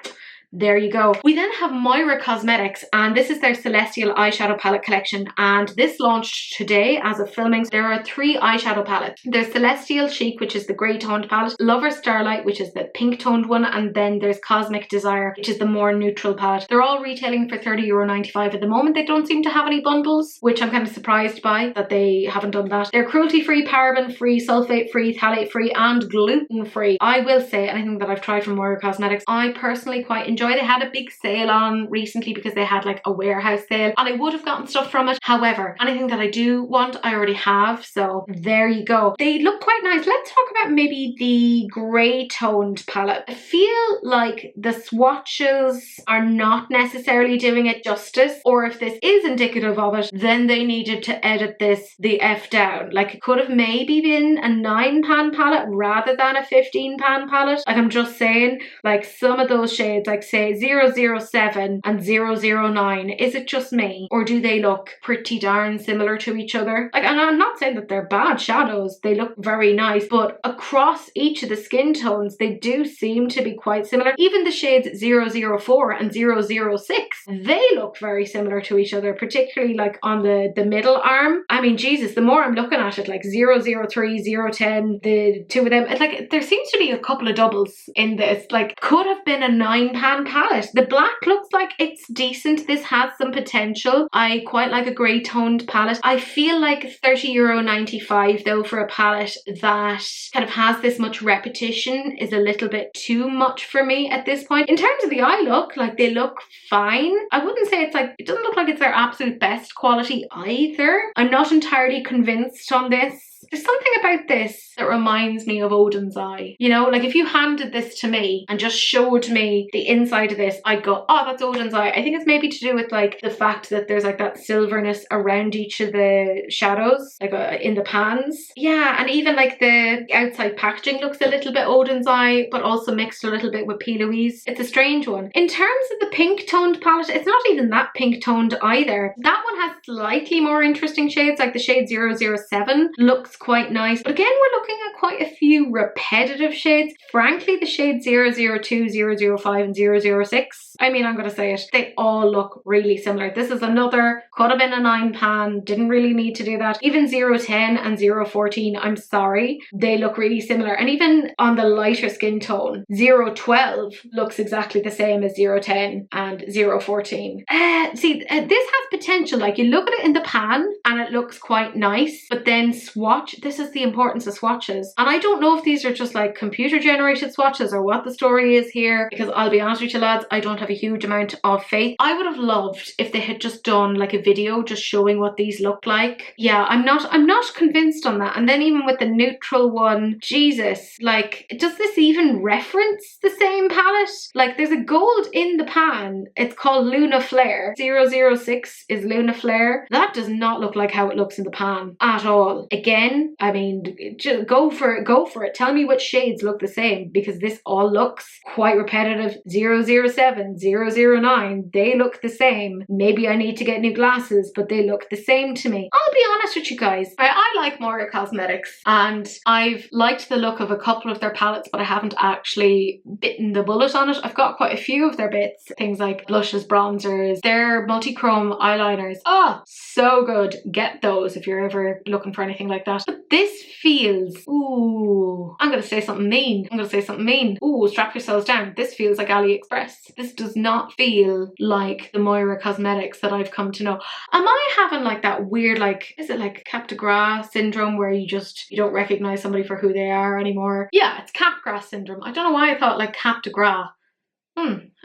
there you go. We then have Moira Cosmetics, and this is their Celestial eyeshadow palette collection, and this launched today as of filming. There are 3 eyeshadow palettes. There's Celestial Chic, which is the grey toned palette, Lover Starlight, which is the pink toned one, and then there's Cosmic Desire, which is the more neutral palette. They're all retailing for €30.95 at the moment. They don't seem to have any bundles, which I'm kind of surprised by that they haven't done that. They're cruelty-free, paraben-free, sulfate-free, phthalate-free, and gluten-free. I will say, anything that I've tried from Moira Cosmetics, I personally quite enjoy. They had a big sale on recently because they had like a warehouse sale, and I would have gotten stuff from it. However, anything that I do want, I already have, so there you go. They look quite nice. Let's talk about maybe the grey toned palette. I feel like the swatches are not necessarily doing it justice, or if this is indicative of it, then they needed to edit this the F down. Like, it could have maybe been a 9-pan palette rather than a 15-pan palette. Like, I'm just saying, like, some of those shades, like say 007 and 009, is it just me, or do they look pretty darn similar to each other? Like, and I'm not saying that they're bad shadows, they look very nice, but across each of the skin tones they do seem to be quite similar. Even the shades 004 and 006, they look very similar to each other, particularly like on the middle arm. I mean, Jesus, the more I'm looking at it, like 003, 010, the 2 of them, it's like there seems to be a couple of doubles in this. Like, could have been a 9-pan palette. The black looks like it's decent. This has some potential. I quite like a grey toned palette. I feel like €30.95 though for a palette that kind of has this much repetition is a little bit too much for me at this point. In terms of the eye look, like, they look fine. I wouldn't say it's like, it doesn't look like it's their absolute best quality either. I'm not entirely convinced on this. There's something about this that reminds me of Odin's Eye. You know, like if you handed this to me and just showed me the inside of this, I'd go, oh, that's Odin's Eye. I think it's maybe to do with like the fact that there's like that silverness around each of the shadows, like in the pans. Yeah, and even like the outside packaging looks a little bit Odin's Eye, but also mixed a little bit with P. Louise. It's a strange one. In terms of the pink toned palette, it's not even that pink toned either. That one has slightly more interesting shades, like the shade 007 looks quite nice, but again we're looking at quite a few repetitive shades. Frankly, the shades 002, 005 and 006, I mean, I'm gonna say it, they all look really similar. This is another, could have been a 9-pan, didn't really need to do that. Even 010 and 014, I'm sorry, they look really similar. And even on the lighter skin tone, 012 looks exactly the same as 010 and 014. This has potential. Like, you look at it in the pan and it looks quite nice, but then swatch, this is the importance of swatches. And I don't know if these are just like computer generated swatches or what the story is here, because I'll be honest with you lads, I don't have a huge amount of faith. I would have loved if they had just done like a video just showing what these look like. Yeah, I'm not convinced on that. And then even with the neutral one, Jesus, like, does this even reference the same palette? Like, there's a gold in the pan, it's called Luna Flare. 006 is Luna Flare. That does not look like how it looks in the pan at all. Again, I mean, just go for it. Tell me which shades look the same, because this all looks quite repetitive. 007, 009, they look the same. Maybe I need to get new glasses, but they look the same to me. I'll be honest with you guys, I like Moira Cosmetics, and I've liked the look of a couple of their palettes, but I haven't actually bitten the bullet on it. I've got quite a few of their bits, things like blushes, bronzers, their multi-chrome eyeliners. Oh, so good. Get those if you're ever looking for anything like that. But this feels, ooh, I'm gonna say something mean. Ooh, strap yourselves down. This feels like AliExpress. This does not feel like the Moira Cosmetics that I've come to know. Am I having like that weird, like, is it like cap de grace syndrome where you don't recognize somebody for who they are anymore? Yeah, it's cap grass syndrome. I don't know why I thought like cap de grace.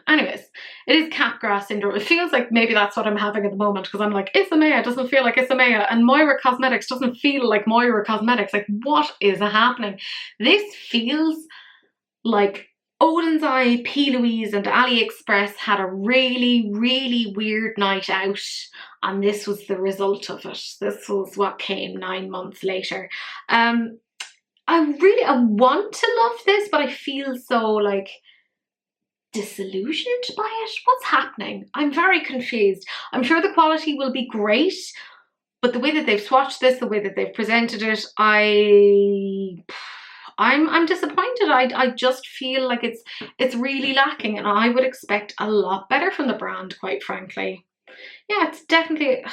Anyways, it is capgrass syndrome. It feels like maybe that's what I'm having at the moment, because I'm like, Isamaya doesn't feel like Isamaya, and Moira Cosmetics doesn't feel like Moira Cosmetics. Like, what is happening? This feels like Odin's Eye, P. Louise and AliExpress had a really, really weird night out, and this was the result of it. This was what came 9 months later. I want to love this, but I feel so like disillusioned by it. What's happening? I'm very confused. I'm sure the quality will be great, But the way that they've swatched this, the way that they've presented it, I'm disappointed. I just feel like it's really lacking, and I would expect a lot better from the brand, quite frankly. Yeah, it's definitely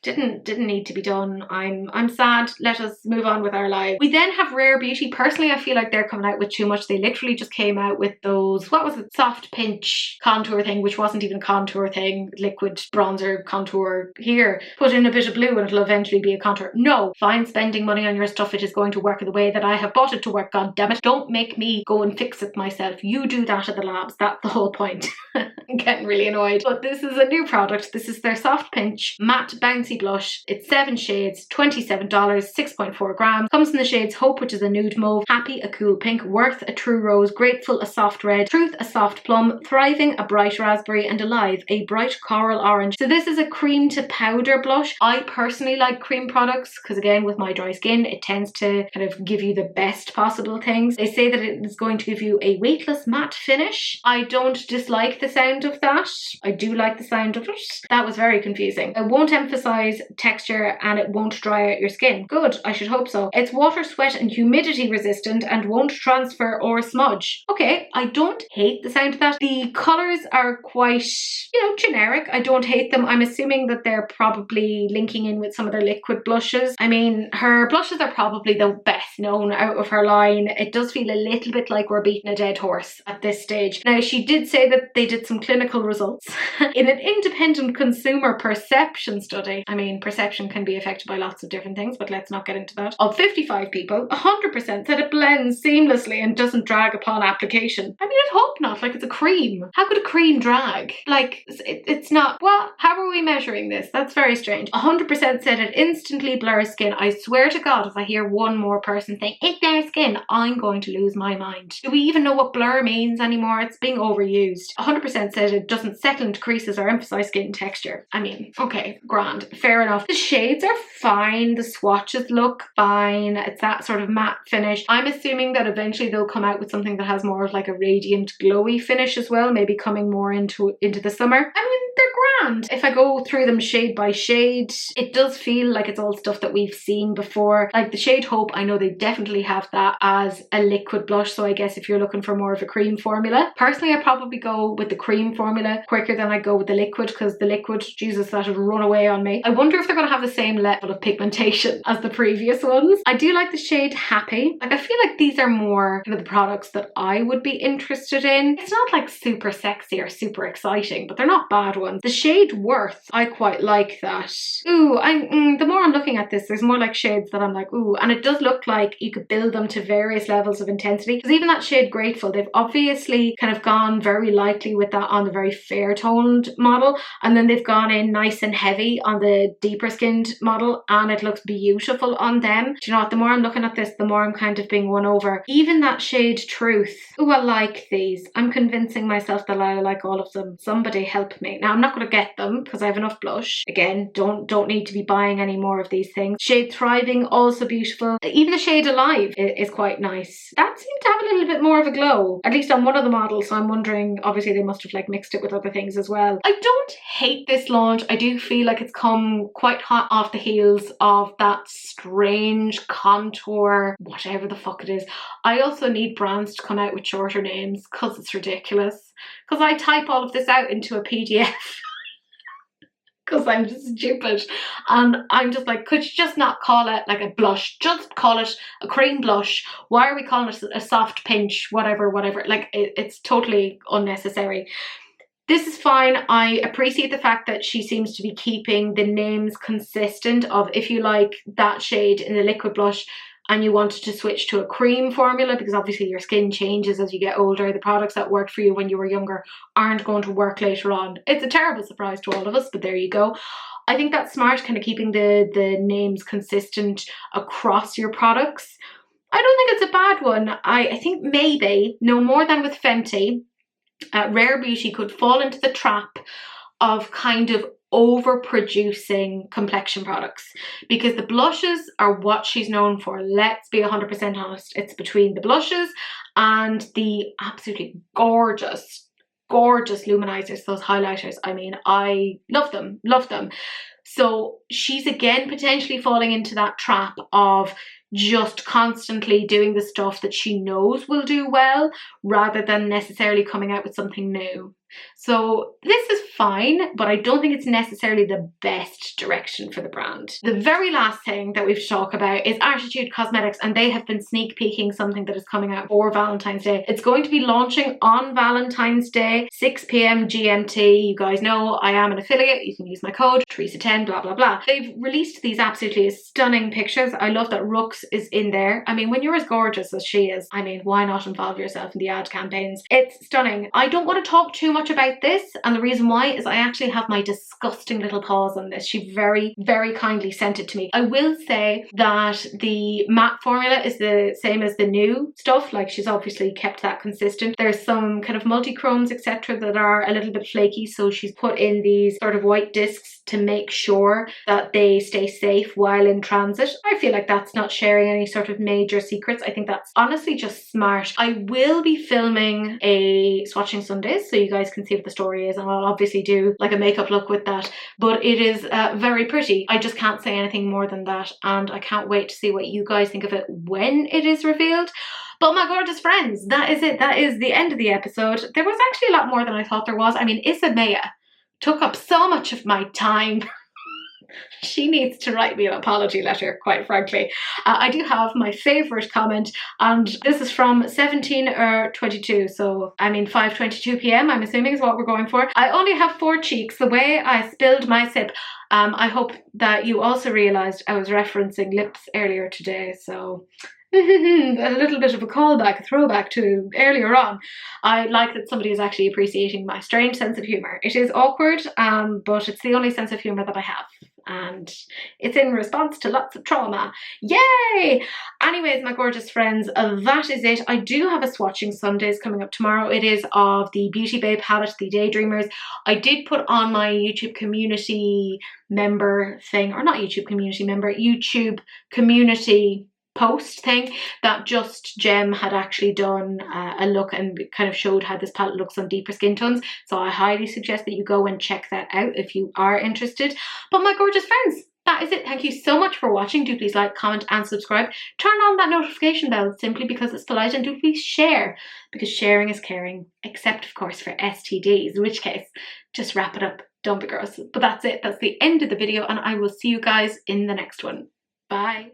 didn't need to be done. I'm sad. Let us move on with our lives. We then have Rare Beauty. Personally, I feel like they're coming out with too much. They literally just came out with those, what was it, soft pinch contour thing, which wasn't even a contour thing, liquid bronzer contour. Here, put in a bit of blue and it'll eventually be a contour. No, fine spending money on your stuff. It is going to work in the way that I have bought it to work. God damn it. Don't make me go and fix it myself. You do that at the labs. That's the whole point. I'm getting really annoyed. But this is a new product. This is their soft pinch matte bouncy blush. It's 7 shades, $27, 6.4 grams. Comes in the shades Hope, which is a nude mauve, Happy, a cool pink, Worth, a true rose, Grateful, a soft red, Truth, a soft plum, Thriving, a bright raspberry, and Alive, a bright coral orange. So this is a cream to powder blush. I personally like cream products because, again, with my dry skin, it tends to kind of give you the best possible things. They say that it is going to give you a weightless matte finish. I don't dislike the sound of that. I do like the sound of it. That was very confusing. It won't emphasize texture and it won't dry out your skin. Good, I should hope so. It's water, sweat and humidity resistant and won't transfer or smudge. Okay, I don't hate the sound of that. The colours are quite, you know, generic. I don't hate them. I'm assuming that they're probably linking in with some of their liquid blushes. I mean, her blushes are probably the best known out of her line. It does feel a little bit like we're beating a dead horse at this stage. Now, she did say that they did some clinical results in an independent consumer perception study. I mean, perception can be affected by lots of different things, but let's not get into that. Of 55 people, 100% said it blends seamlessly and doesn't drag upon application. I mean, I'd hope not. Like, it's a cream. How could a cream drag? Like, it's not. What? How are we measuring this? That's very strange. 100% said it instantly blurs skin. I swear to God, if I hear one more person saying it blurs skin, I'm going to lose my mind. Do we even know what blur means anymore? It's being overused. 100% said it doesn't settle into creases or emphasize skin texture. I mean, okay, grand, fair enough. The shades are fine. The swatches look fine. It's that sort of matte finish. I'm assuming that eventually they'll come out with something that has more of like a radiant, glowy finish as well, maybe coming more into the summer. I mean, they're grand. If I go through them shade by shade, it does feel like it's all stuff that we've seen before. Like the shade Hope, I know they definitely have that as a liquid blush, so I guess if you're looking for more of a cream formula. Personally, I probably go with the cream formula quicker than I go with the liquid, because the liquid, Jesus, that would run away on me. I wonder if they're going to have the same level of pigmentation as the previous ones. I do like the shade Happy. Like, I feel like these are more kind of the products that I would be interested in. It's not like super sexy or super exciting, but they're not bad ones. The shade Worth, I quite like that. Ooh, the more I'm looking at this, there's more like shades that I'm like, ooh, and it does look like you could build them to various levels of intensity. Because even that shade Grateful, they've obviously kind of gone very lightly with that on the very fair toned model, and then they've gone in nice and heavy on the deeper skinned model, and it looks beautiful on them. Do you know what? The more I'm looking at this, the more I'm kind of being won over. Even that shade Truth. Ooh, I like these. I'm convincing myself that I like all of them. Somebody help me. Now, I'm not going to get them because I have enough blush. Again, don't need to be buying any more of these things. Shade Thriving, also beautiful. Even the shade Alive is quite nice. That seemed to have a little bit more of a glow, at least on one of the models, so I'm wondering, obviously they must have like mixed it with other things as well. I don't hate this launch. I do feel like it's come quite hot off the heels of that strange contour, whatever the fuck it is. I also need brands to come out with shorter names because it's ridiculous. Because I type all of this out into a PDF. Because I'm just stupid, and I'm just like, could you just not call it like a blush? Just call it a cream blush. Why are we calling it a soft pinch? Whatever. Like, it's totally unnecessary. This is fine. I appreciate the fact that she seems to be keeping the names consistent of, if you like that shade in the liquid blush and you wanted to switch to a cream formula, because obviously your skin changes as you get older. The products that worked for you when you were younger aren't going to work later on. It's a terrible surprise to all of us, but there you go. I think that's smart, kind of keeping the names consistent across your products. I don't think it's a bad one. I think maybe, no more than with Fenty, Rare Beauty could fall into the trap of kind of overproducing complexion products, because the blushes are what she's known for. Let's be 100% honest. It's between the blushes and the absolutely gorgeous luminizers, those highlighters. I mean, I love them. So she's again potentially falling into that trap of just constantly doing the stuff that she knows will do well rather than necessarily coming out with something new. So this is fine, but I don't think it's necessarily the best direction for the brand. The very last thing that we have to talk about is Arttitude Cosmetics, and they have been sneak peeking something that is coming out for Valentine's Day. It's going to be launching on Valentine's Day, 6 p.m. GMT. You guys know I am an affiliate. You can use my code, Teresa10, blah, blah, blah. They've released these absolutely stunning pictures. I love that Rooks is in there. I mean, when you're as gorgeous as she is, I mean, why not involve yourself in the ad campaigns? It's stunning. I don't want to talk too much about this, and the reason why is I actually have my disgusting little paws on this. She very, very kindly sent it to me. I will say that the matte formula is the same as the new stuff. Like, she's obviously kept that consistent. There's some kind of multi-chromes, etc., that are a little bit flaky, so she's put in these sort of white discs to make sure that they stay safe while in transit. I feel like that's not sharing any sort of major secrets. I think that's honestly just smart. I will be filming a swatching Sundays, so you guys can see what the story is, and I'll obviously do like a makeup look with that, but it is very pretty. I just can't say anything more than that, and I can't wait to see what you guys think of it when it is revealed. But my gorgeous friends, that is it. That is the end of the episode. There was actually a lot more than I thought there was. I mean, Isamaya took up so much of my time. She needs to write me an apology letter, quite frankly. I do have my favourite comment, and this is from 17:22, so I mean 5:22 p.m. I'm assuming is what we're going for. I only have 4 cheeks, the way I spilled my sip. I hope that you also realised I was referencing lips earlier today, so a little bit of a callback, a throwback to earlier on. I like that somebody is actually appreciating my strange sense of humour. It is awkward, but it's the only sense of humour that I have, and it's in response to lots of trauma. Yay! Anyways, my gorgeous friends, that is it. I do have a swatching Sundays coming up tomorrow. It is of the Beauty Bay palette, the Daydreamers. I did put on my YouTube community member thing, or not YouTube community member, YouTube community post thing, that Just Gem had actually done a look and kind of showed how this palette looks on deeper skin tones. So I highly suggest that you go and check that out if you are interested. But my gorgeous friends, that is it. Thank you so much for watching. Do please like, comment and subscribe. Turn on that notification bell simply because it's polite, and do please share because sharing is caring, except of course for STDs, in which case just wrap it up. Don't be gross. But that's it. That's the end of the video, and I will see you guys in the next one. Bye.